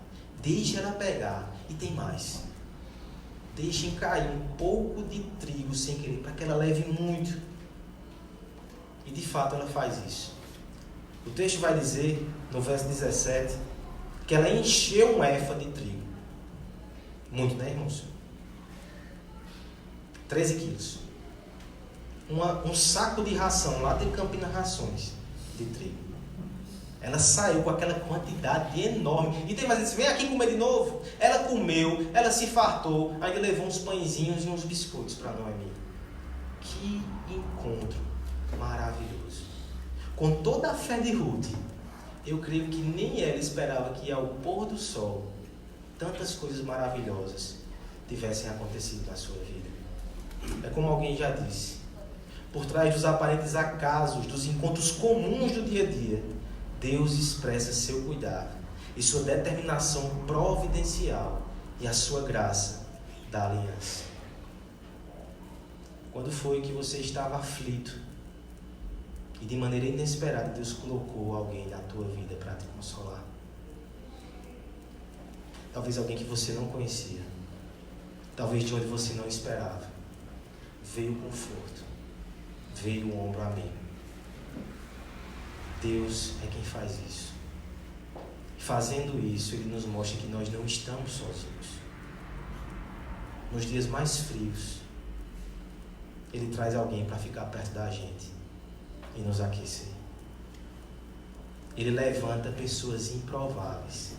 deixe ela pegar. E tem mais: deixem cair um pouco de trigo sem querer, para que ela leve muito. E de fato ela faz isso. O texto vai dizer, no verso 17, que ela encheu um éfa de trigo. Muito, né, irmãos? 13 quilos. Um saco de ração lá de Campinas Rações de trigo. Ela saiu com aquela quantidade enorme. E tem mais, vem aqui comer de novo. Ela comeu, ela se fartou, ainda levou uns pãezinhos e uns biscoitos para Noemi. Que encontro maravilhoso. Com toda a fé de Ruth, eu creio que nem ela esperava que ao pôr do sol tantas coisas maravilhosas tivessem acontecido na sua vida. É como alguém já disse: por trás dos aparentes acasos, dos encontros comuns do dia a dia, Deus expressa seu cuidado e sua determinação providencial e a sua graça da aliança. Quando foi que você estava aflito e de maneira inesperada Deus colocou alguém na tua vida para te consolar? Talvez alguém que você não conhecia, talvez de onde você não esperava. Veio o conforto, veio um ombro amigo. Deus é quem faz isso. Fazendo isso, Ele nos mostra que nós não estamos sozinhos. Nos dias mais frios, Ele traz alguém para ficar perto da gente e nos aquecer. Ele levanta pessoas improváveis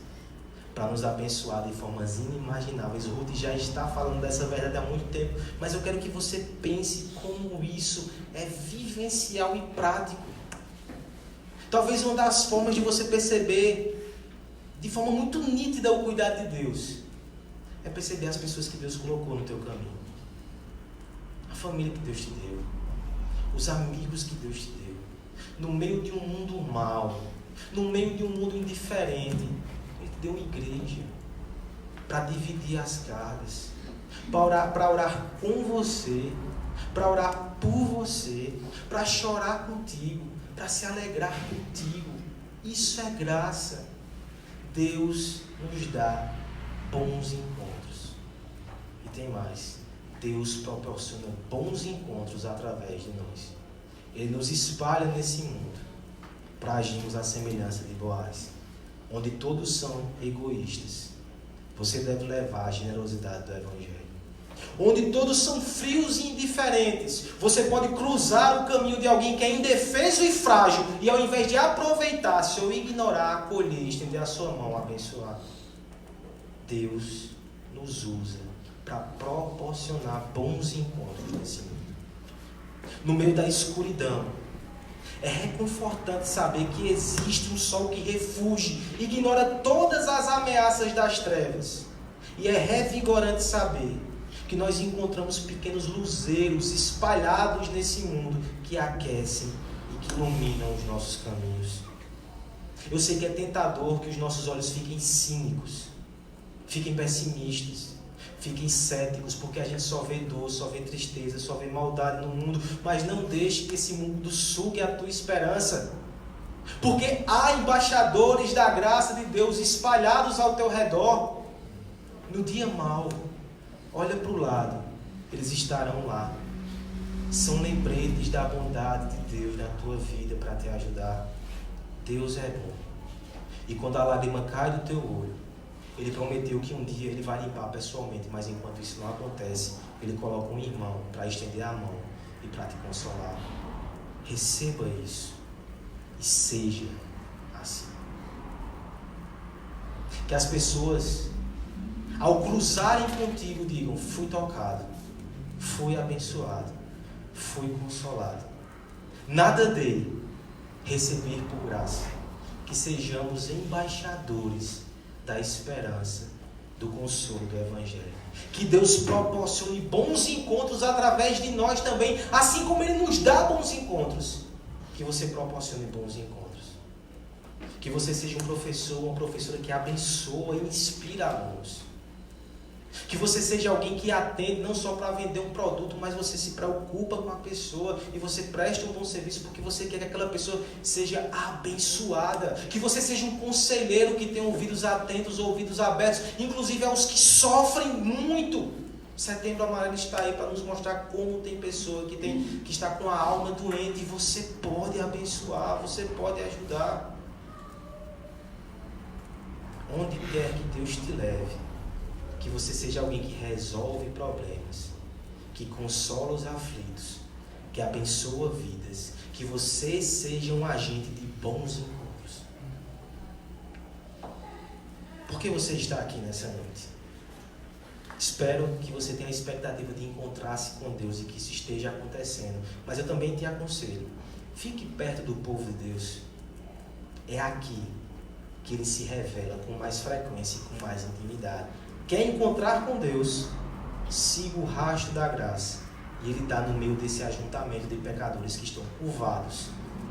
para nos abençoar de formas inimagináveis. Ruth já está falando dessa verdade há muito tempo, mas eu quero que você pense como isso é vivencial e prático. Talvez uma das formas de você perceber de forma muito nítida o cuidado de Deus é perceber as pessoas que Deus colocou no teu caminho. A família que Deus te deu, os amigos que Deus te deu, no meio de um mundo mau, no meio de um mundo indiferente. Ele te deu uma igreja para dividir as cargas, para orar com você, para orar por você, para chorar contigo, para se alegrar contigo. Isso é graça. Deus nos dá bons encontros. E tem mais. Deus proporciona bons encontros através de nós. Ele nos espalha nesse mundo para agirmos à semelhança de Boaz, onde todos são egoístas. Você deve levar a generosidade do Evangelho. Onde todos são frios e indiferentes, você pode cruzar o caminho de alguém que é indefeso e frágil, e ao invés de aproveitar-se ou ignorar, acolher, estender a sua mão, abençoar. Deus nos usa para proporcionar bons encontros nesse mundo. No meio da escuridão, é reconfortante saber que existe um sol que refugia, ignora todas as ameaças das trevas. E é revigorante saber que nós encontramos pequenos luzeiros espalhados nesse mundo que aquecem e que iluminam os nossos caminhos. Eu sei que é tentador que os nossos olhos fiquem cínicos, fiquem pessimistas, fiquem céticos, porque a gente só vê dor, só vê tristeza, só vê maldade no mundo, mas não deixe que esse mundo sugue a tua esperança. Porque há embaixadores da graça de Deus espalhados ao teu redor. No dia mau, olha para o lado, eles estarão lá. São lembretes da bondade de Deus na tua vida para te ajudar. Deus é bom. E quando a lágrima cai do teu olho, Ele prometeu que um dia Ele vai limpar pessoalmente, mas enquanto isso não acontece, Ele coloca um irmão para estender a mão e para te consolar. Receba isso e seja assim. Que as pessoas, ao cruzarem contigo, digam: fui tocado, fui abençoado, fui consolado. Nada dele, receber por graça. Que sejamos embaixadores da esperança, do consolo do Evangelho. Que Deus proporcione bons encontros através de nós também, assim como Ele nos dá bons encontros. Que você proporcione bons encontros. Que você seja um professor, uma professora que abençoa e inspira alunos. Que você seja alguém que atende não só para vender um produto, mas você se preocupa com a pessoa e você presta um bom serviço porque você quer que aquela pessoa seja abençoada. Que você seja um conselheiro que tenha ouvidos atentos, ouvidos abertos, inclusive aos que sofrem muito. Setembro Amarelo está aí para nos mostrar como tem pessoa que está com a alma doente e você pode abençoar, você pode ajudar. Onde quer que Deus te leve, que você seja alguém que resolve problemas, que consola os aflitos, que abençoa vidas, que você seja um agente de bons encontros. Por que você está aqui nessa noite? Espero que você tenha a expectativa de encontrar-se com Deus e que isso esteja acontecendo. Mas eu também te aconselho, fique perto do povo de Deus. É aqui que Ele se revela com mais frequência e com mais intimidade. Quer encontrar com Deus? Siga o rastro da graça. E Ele está no meio desse ajuntamento de pecadores que estão curvados,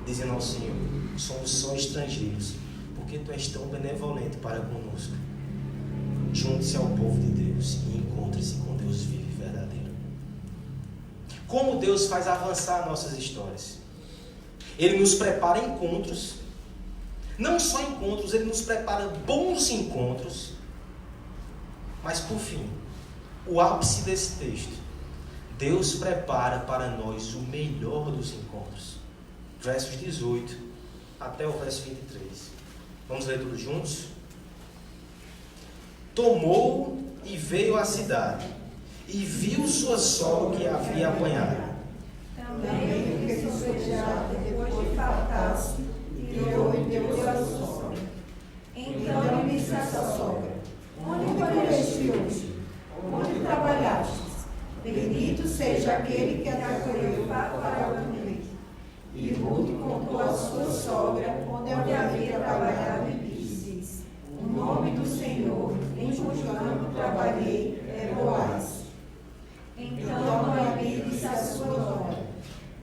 dizendo ao Senhor: somos só estrangeiros, porque Tu és tão benevolente para conosco. Junte-se ao povo de Deus e encontre-se com Deus vivo e verdadeiro. Como Deus faz avançar nossas histórias? Ele nos prepara encontros. Não só encontros, Ele nos prepara bons encontros. Mas por fim, o ápice desse texto: Deus prepara para nós o melhor dos encontros. Versos 18 até o verso 23. Vamos ler tudo juntos? Tomou e veio à cidade, e viu sua sogra que havia apanhado. Também o que sojejava depois de fartar-se, e criou e deu a sua sogra. Então lhe disse a sua sogra: onde colheste hoje? Onde trabalhaste? Bendito seja aquele que te acolheu para comer. E Ruth contou à sua sogra onde havia trabalhado e disse: o nome do Senhor, em cujo campo trabalhei, é Boaz. Então Noemi disse à sua nora: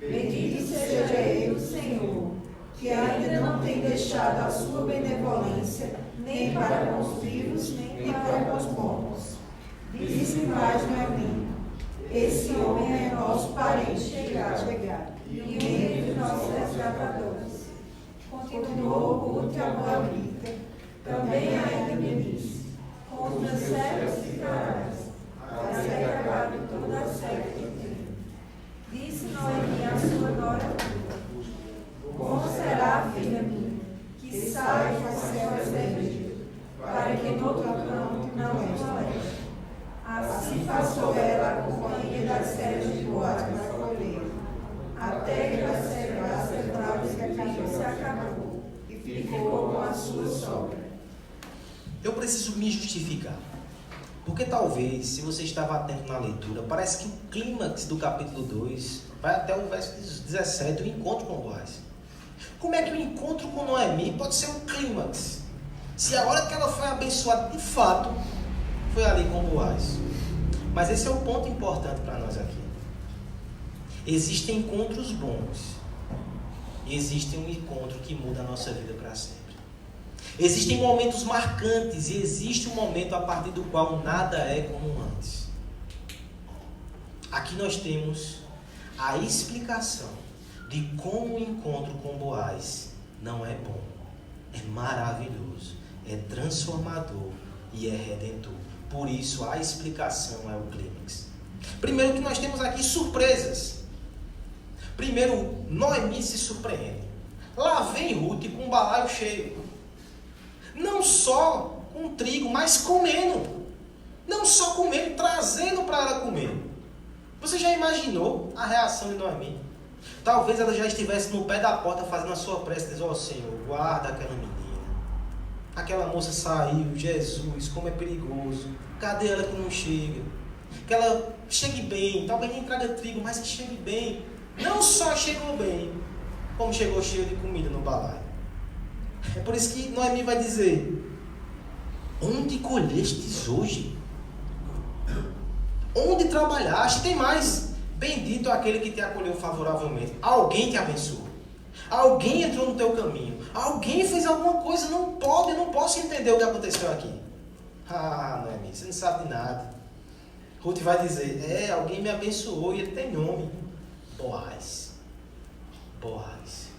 bendito seja ele, o Senhor, que ainda não tem deixado a sua benevolência, nem para com os vivos, nem para com os mortos. Disse mais Noemi: esse homem é nosso parente chegado, e um de nossos resgatadores. Continuou Ruth a Moabita, também ainda me disse: com os meus servos ficarás, até acabar toda a série que tenho. Disse Noemi à sua nora: bom será, filha minha, que saia com as servas do Egito, para que no outro campo não moleste. Assim passou ela a companhia das servas de Boaz na colheita, até que a serva se acabou e ficou com a sua sogra. Eu preciso me justificar. Porque talvez, se você estava atento na leitura, parece que o clímax do capítulo 2 vai até o verso 17, o encontro com Boaz. Como é que o encontro com Noemi pode ser um clímax? Se a hora que ela foi abençoada de fato, foi ali com Boaz. Mas esse é o ponto importante para nós aqui. Existem encontros bons. E existe um encontro que muda a nossa vida para sempre. Existem momentos marcantes e existe um momento a partir do qual nada é como antes. Aqui nós temos a explicação de como o encontro com Boaz não é bom, é maravilhoso, é transformador e é redentor. Por isso a explicação é o clímax. Primeiro que nós temos aqui surpresas. Primeiro, Noemi se surpreende. Lá vem Ruth com um balaio cheio. Não só com trigo, mas comendo. Não só comendo, trazendo para ela comer. Você já imaginou a reação de Noemi? Talvez ela já estivesse no pé da porta fazendo a sua prece, dizendo: ó Senhor, guarda aquela menina. Aquela moça saiu, Jesus, como é perigoso. Cadê ela que não chega? Que ela chegue bem, talvez nem traga trigo, mas que chegue bem. Não só chegou bem, como chegou cheio de comida no balaio. É por isso que Noemi vai dizer: onde colhestes hoje? Onde trabalhaste? Tem mais: bendito aquele que te acolheu favoravelmente. Alguém te abençoou. Alguém entrou no teu caminho. Alguém fez alguma coisa. Não posso entender o que aconteceu aqui. Ah, Noemi, você não sabe de nada. Ruth vai dizer: alguém me abençoou e ele tem nome. Boaz. Boaz.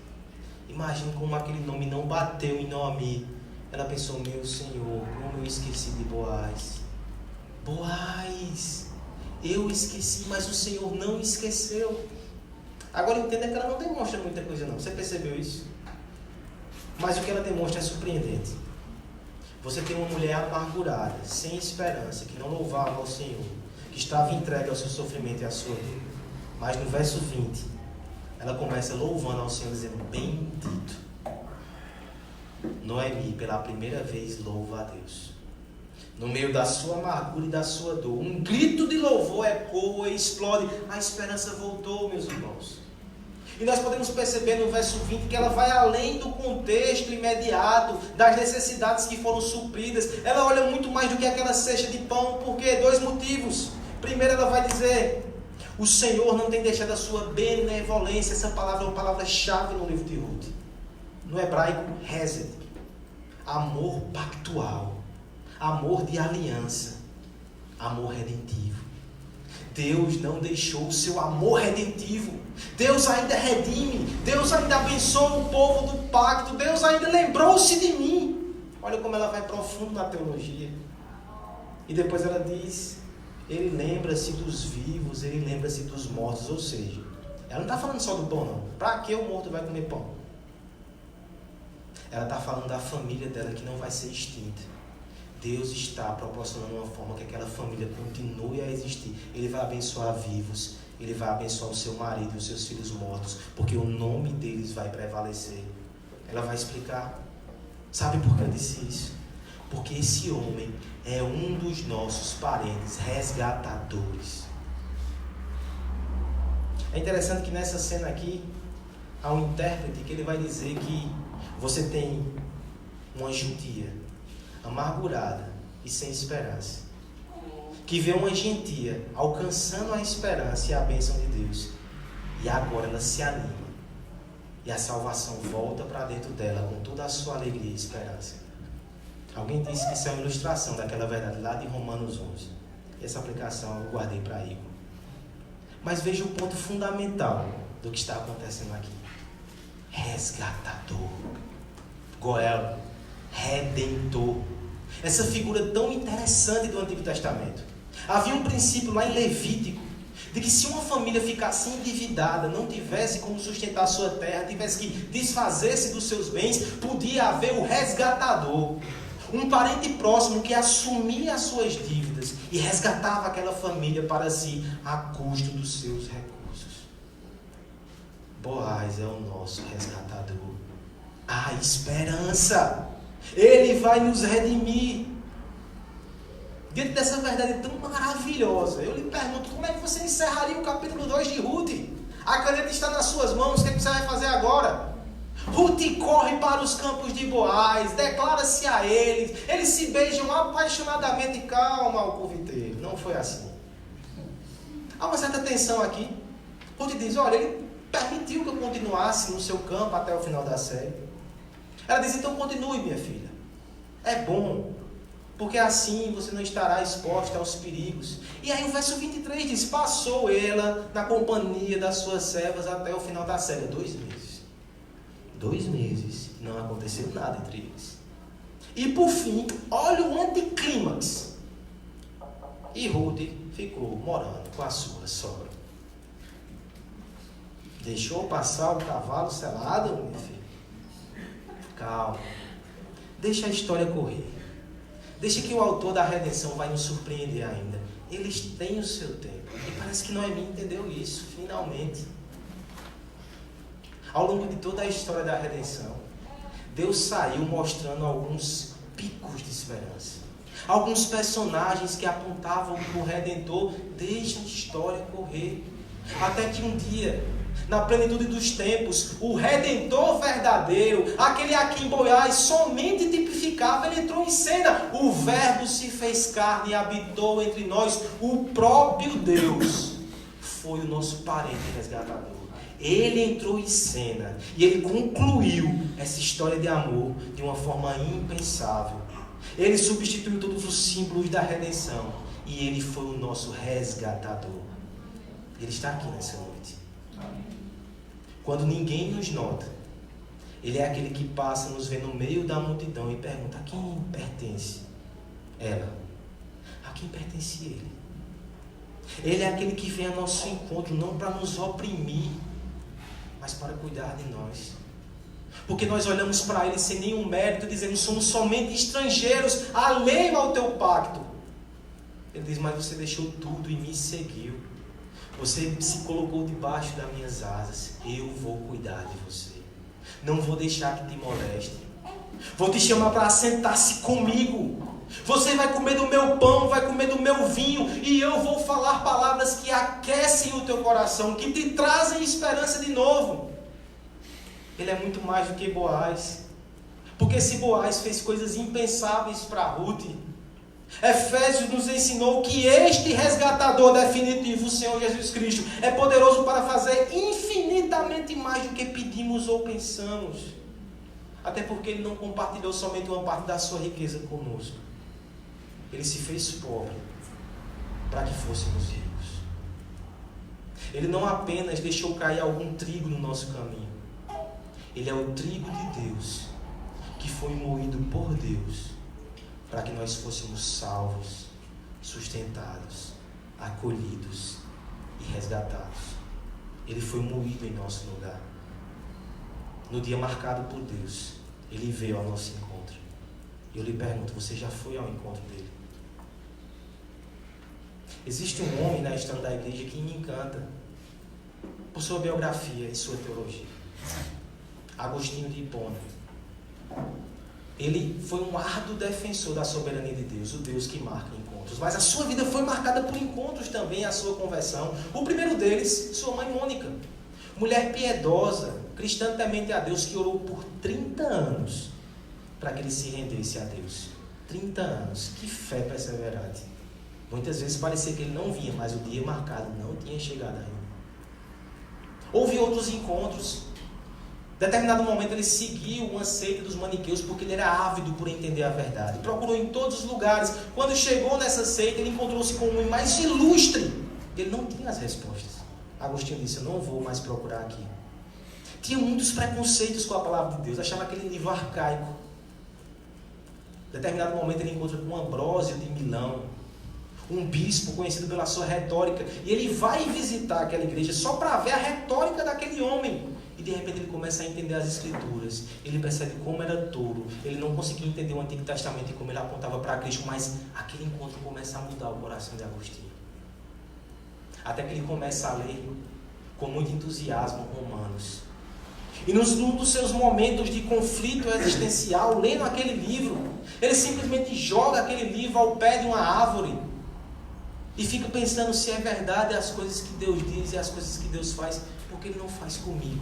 Imagina como aquele nome não bateu em Noemi. Ela pensou: meu Senhor, como eu esqueci de Boaz. Boaz. Eu esqueci, mas o Senhor não esqueceu. Agora entenda que ela não demonstra muita coisa não. Você percebeu isso? Mas o que ela demonstra é surpreendente. Você tem uma mulher amargurada, sem esperança, que não louvava ao Senhor, que estava entregue ao seu sofrimento e à sua dor. Mas no verso 20, ela começa louvando ao Senhor, dizendo: bendito. Noemi, pela primeira vez, louva a Deus. No meio da sua amargura e da sua dor, um grito de louvor ecoa e explode. A esperança voltou, meus irmãos. E nós podemos perceber no verso 20 que ela vai além do contexto imediato, das necessidades que foram supridas. Ela olha muito mais do que aquela cesta de pão. Por quê? 2 motivos. Primeiro, ela vai dizer: o Senhor não tem deixado a sua benevolência. Essa palavra é uma palavra-chave no livro de Ruth. No hebraico, hesed. Amor pactual. Amor de aliança. Amor redentivo. Deus não deixou o seu amor redentivo. Deus ainda redime. Deus ainda abençoa o povo do pacto. Deus ainda lembrou-se de mim. Olha como ela vai profundo na teologia. E depois ela diz: ele lembra-se dos vivos, ele lembra-se dos mortos. Ou seja, ela não está falando só do pão, não. Para que o morto vai comer pão? Ela está falando da família dela que não vai ser extinta. Deus está proporcionando uma forma que aquela família continue a existir. Ele vai abençoar vivos, ele vai abençoar o seu marido e os seus filhos mortos, porque o nome deles vai prevalecer. Ela vai explicar. Sabe por que eu disse isso? Porque esse homem é um dos nossos parentes resgatadores. É interessante que nessa cena aqui, há um intérprete que ele vai dizer que você tem uma judia amargurada e sem esperança, que vê uma gentia alcançando a esperança e a bênção de Deus, e agora ela se anima e a salvação volta para dentro dela com toda a sua alegria e esperança. Alguém disse que isso é uma ilustração daquela verdade lá de Romanos 11. Essa aplicação eu guardei para Igor. Mas veja o ponto fundamental do que está acontecendo aqui. Resgatador. Goel, redentor. Essa figura tão interessante do Antigo Testamento. Havia um princípio lá em Levítico de que se uma família ficasse endividada, não tivesse como sustentar a sua terra, tivesse que desfazer-se dos seus bens, podia haver o resgatador. Um parente próximo que assumia as suas dívidas e resgatava aquela família para si a custo dos seus recursos. Boaz é o nosso resgatador. A esperança. Ele vai nos redimir. Diante dessa verdade tão maravilhosa, eu lhe pergunto, como é que você encerraria o capítulo 2 de Ruth? A caneta está nas suas mãos, o que é que você vai fazer agora? Ruth corre para os campos de Boaz, declara-se a eles se beijam apaixonadamente. Calma, alcoviteiro, não foi assim. Há uma certa tensão aqui. Ruth diz, olha, ele permitiu que eu continuasse no seu campo até o final da série. Ela diz, então continue, minha filha. É bom, porque assim você não estará exposta aos perigos. E aí o verso 23 diz, passou ela na companhia das suas servas até o final da série. 2 meses. 2 meses, não aconteceu nada entre eles. E por fim, olha o anticlímax. E Ruth ficou morando com a sua sogra. Deixou passar o cavalo selado, minha filha? Calma. Deixa a história correr. Deixa que o autor da redenção vai nos surpreender ainda. Eles têm o seu tempo. E parece que Noemi entendeu isso, finalmente. Ao longo de toda a história da redenção, Deus saiu mostrando alguns picos de esperança. Alguns personagens que apontavam para o Redentor. Deixa a história correr. Até que um dia, na plenitude dos tempos, o Redentor verdadeiro, aquele a quem Boaz somente tipificava, ele entrou em cena. O Verbo se fez carne e habitou entre nós. O próprio Deus foi o nosso parente resgatador. Ele entrou em cena e ele concluiu essa história de amor de uma forma impensável. Ele substituiu todos os símbolos da redenção e ele foi o nosso resgatador. Ele está aqui nessa noite. Quando ninguém nos nota, ele é aquele que passa, nos vê no meio da multidão e pergunta: a quem pertence ela? A quem pertence ele? Ele é aquele que vem ao nosso encontro não para nos oprimir, mas para cuidar de nós. Porque nós olhamos para ele sem nenhum mérito, dizendo: somos somente estrangeiros, alheio ao teu pacto. Ele diz: mas você deixou tudo e me seguiu. Você se colocou debaixo das minhas asas. Eu vou cuidar de você. Não vou deixar que te moleste. Vou te chamar para assentar-se comigo. Você vai comer do meu pão, vai comer do meu vinho, e eu vou falar palavras que aquecem o teu coração, que te trazem esperança de novo. Ele é muito mais do que Boaz. Porque se Boaz fez coisas impensáveis para Ruth, Efésios nos ensinou que este resgatador definitivo, o Senhor Jesus Cristo, é poderoso para fazer infinitamente mais do que pedimos ou pensamos. Até porque ele não compartilhou somente uma parte da sua riqueza conosco. Ele se fez pobre para que fôssemos ricos. Ele não apenas deixou cair algum trigo no nosso caminho. Ele é o trigo de Deus, que foi moído por Deus, para que nós fôssemos salvos, sustentados, acolhidos e resgatados. Ele foi moído em nosso lugar. No dia marcado por Deus, ele veio ao nosso encontro. E eu lhe pergunto: você já foi ao encontro dele? Existe um homem na história da igreja que me encanta por sua biografia e sua teologia. Agostinho de Hipona. Ele foi um árduo defensor da soberania de Deus, o Deus que marca encontros. Mas a sua vida foi marcada por encontros também, a sua conversão. O primeiro deles, sua mãe Mônica. Mulher piedosa, cristã temente a Deus, que orou por 30 anos para que ele se rendesse a Deus. 30 anos, que fé perseverante. Muitas vezes parecia que ele não vinha, mas o dia marcado não tinha chegado ainda. Houve outros encontros. Em determinado momento ele seguiu uma seita dos maniqueus porque ele era ávido por entender a verdade. Procurou em todos os lugares. Quando chegou nessa seita, ele encontrou-se com um homem mais ilustre. Ele não tinha as respostas. Agostinho disse: eu não vou mais procurar aqui. Tinha muitos preconceitos com a palavra de Deus. Achava aquele livro arcaico. Em determinado momento ele encontra com Ambrósio de Milão, um bispo conhecido pela sua retórica. E ele vai visitar aquela igreja só para ver a retórica daquele homem. E de repente ele começa a entender as escrituras. Ele percebe como era tolo. Ele não conseguia entender o Antigo Testamento e como ele apontava para Cristo. Mas aquele encontro começa a mudar o coração de Agostinho. Até que ele começa a ler com muito entusiasmo Romanos. E num dos seus momentos de conflito existencial, lendo aquele livro, ele simplesmente joga aquele livro ao pé de uma árvore e fica pensando se é verdade as coisas que Deus diz e as coisas que Deus faz, porque Ele não faz comigo.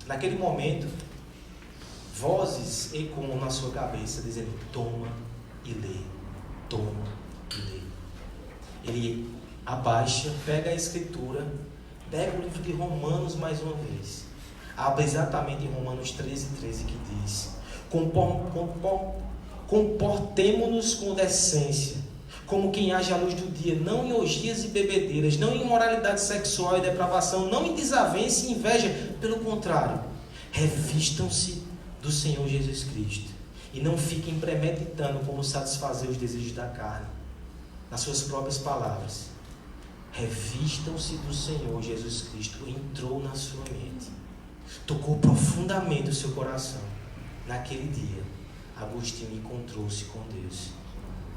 Naquele momento, vozes ecoam na sua cabeça, dizendo: toma e lê, toma e lê. Ele abaixa, pega a escritura, pega o livro de Romanos mais uma vez. Abre exatamente em Romanos 13:13, que diz: comportemo-nos com decência, como quem age à luz do dia, não em orgias e bebedeiras, não em imoralidade sexual e depravação, não em desavença e inveja. Pelo contrário, revistam-se do Senhor Jesus Cristo e não fiquem premeditando como satisfazer os desejos da carne. Nas suas próprias palavras, revistam-se do Senhor Jesus Cristo. Entrou na sua mente, tocou profundamente o seu coração. Naquele dia, Agostinho encontrou-se com Deus.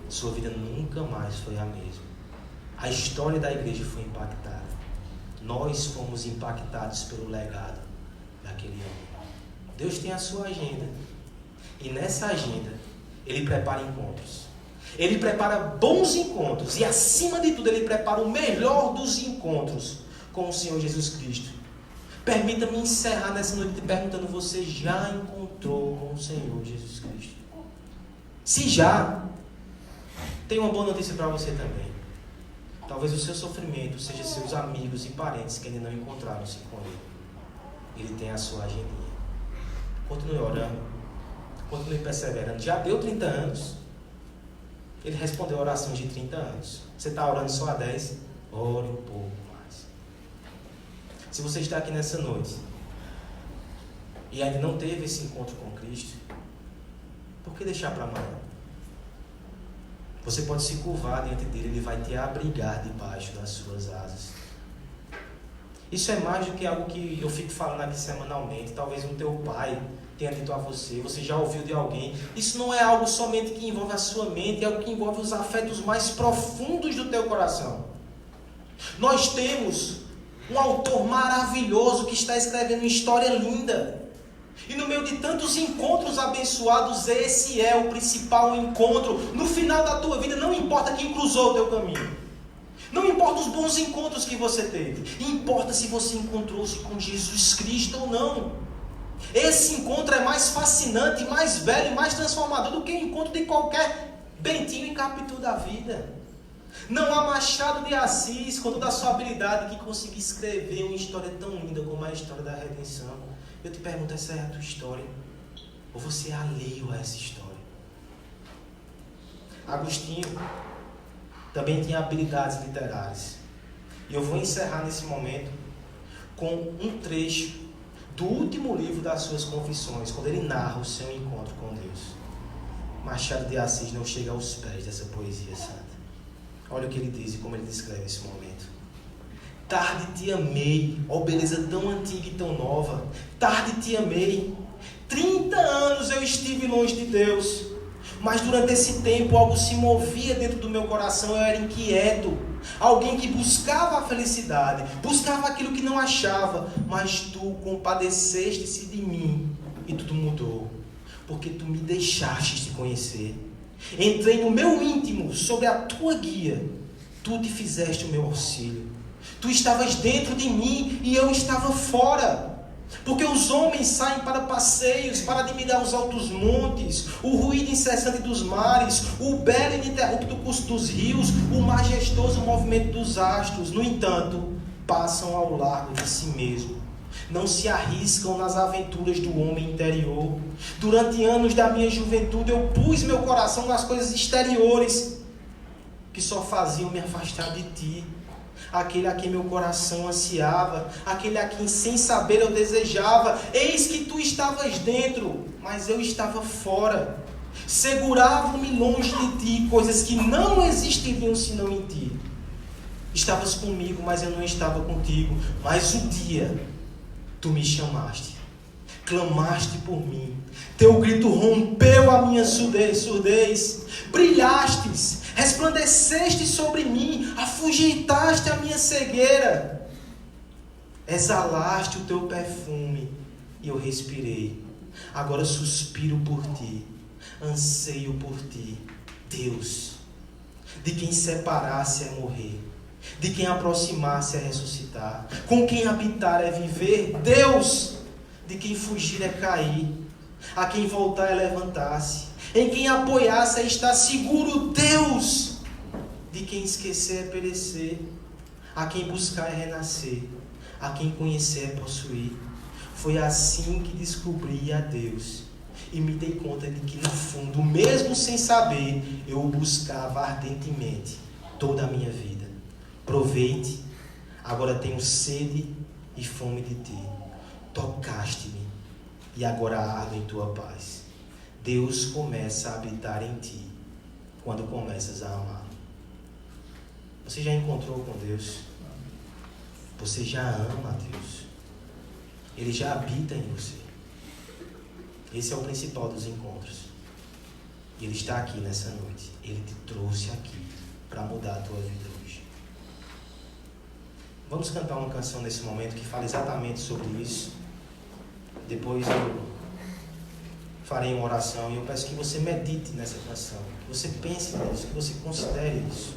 Sua vida nunca mais foi a mesma. A história da igreja foi impactada. Nós fomos impactados pelo legado daquele homem. Deus tem a sua agenda. E nessa agenda, Ele prepara encontros. Ele prepara bons encontros. E acima de tudo, Ele prepara o melhor dos encontros com o Senhor Jesus Cristo. Permita-me encerrar nessa noite perguntando: você já encontrou com o Senhor Jesus Cristo? Se já, tenho uma boa notícia para você também. Talvez o seu sofrimento seja seus amigos e parentes que ainda não encontraram-se com Ele. Ele tem a sua agendinha. Continue orando, continue perseverando. Já deu 30 anos. Ele respondeu orações de 30 anos. Você está orando só há 10? Ore um pouco mais. Se você está aqui nessa noite e ainda não teve esse encontro com Cristo, por que deixar para amanhã? Você pode se curvar diante dele, ele vai te abrigar debaixo das suas asas. Isso é mais do que algo que eu fico falando aqui semanalmente. Talvez o teu pai tenha dito a você, você já ouviu de alguém. Isso não é algo somente que envolve a sua mente, é algo que envolve os afetos mais profundos do teu coração. Nós temos um autor maravilhoso que está escrevendo uma história linda. E no meio de tantos encontros abençoados, esse é o principal encontro. No final da tua vida, não importa quem cruzou o teu caminho. Não importa os bons encontros que você teve. Importa se você encontrou-se com Jesus Cristo ou não. Esse encontro é mais fascinante, mais velho e mais transformador do que o encontro de qualquer Bentinho e Capitu da vida. Não há Machado de Assis, com toda a sua habilidade, que consiga escrever uma história tão linda como a história da redenção. Eu te pergunto: essa é a tua história? Ou você é alheio a essa história? Agostinho também tinha habilidades literárias. E eu vou encerrar nesse momento com um trecho do último livro das suas Confissões, quando ele narra o seu encontro com Deus. Machado de Assis não chega aos pés dessa poesia santa. Olha o que ele diz e como ele descreve esse momento. Tarde te amei, ó beleza tão antiga e tão nova. Tarde te amei. 30 anos eu estive longe de Deus. Mas durante esse tempo algo se movia dentro do meu coração. Eu era inquieto. Alguém que buscava a felicidade, buscava aquilo que não achava. Mas tu compadeceste-se de mim e tudo mudou. porque tu me deixaste te conhecer. Entrei no meu íntimo sobre a tua guia. Tu te fizeste o meu auxílio. Tu estavas dentro de mim e eu estava fora. Porque os homens saem para passeios, para admirar os altos montes, o ruído incessante dos mares, o belo e ininterrupto curso dos rios, o majestoso movimento dos astros. No entanto, passam ao largo de si mesmo. Não se arriscam nas aventuras do homem interior. Durante anos da minha juventude eu pus meu coração nas coisas exteriores, que só faziam me afastar de ti. Aquele a quem meu coração ansiava, aquele a quem sem saber eu desejava. Eis que tu estavas dentro, mas eu estava fora. Seguravam-me longe de ti, coisas que não existiriam senão em ti. Estavas comigo, mas eu não estava contigo. Mas um dia tu me chamaste, clamaste por mim. Teu grito rompeu a minha surdez. Brilhastes, resplandeceste sobre mim, afugentaste a minha cegueira. Exalaste o teu perfume e eu respirei. Agora suspiro por ti, anseio por ti, Deus. De quem separar-se é morrer, de quem aproximar-se é ressuscitar, com quem habitar é viver, Deus. De quem fugir é cair, a quem voltar é levantar-se, em quem apoiar-se é estar seguro, Deus. De quem esquecer é perecer, a quem buscar é renascer, a quem conhecer é possuir. Foi assim que descobri a Deus e me dei conta de que no fundo, mesmo sem saber, eu o buscava ardentemente toda a minha vida. Provei-te, agora tenho sede e fome de ti. Tocaste-me e agora ardo em tua paz. Deus começa a habitar em ti quando começas a amar. Você já encontrou com Deus? Você já ama a Deus? Ele já habita em você. Esse é o principal dos encontros. Ele está aqui nessa noite. Ele te trouxe aqui para mudar a tua vida hoje. Vamos cantar uma canção nesse momento que fala exatamente sobre isso. Depois eu farei uma oração e eu peço que você medite nessa canção, que você pense nisso, que você considere isso.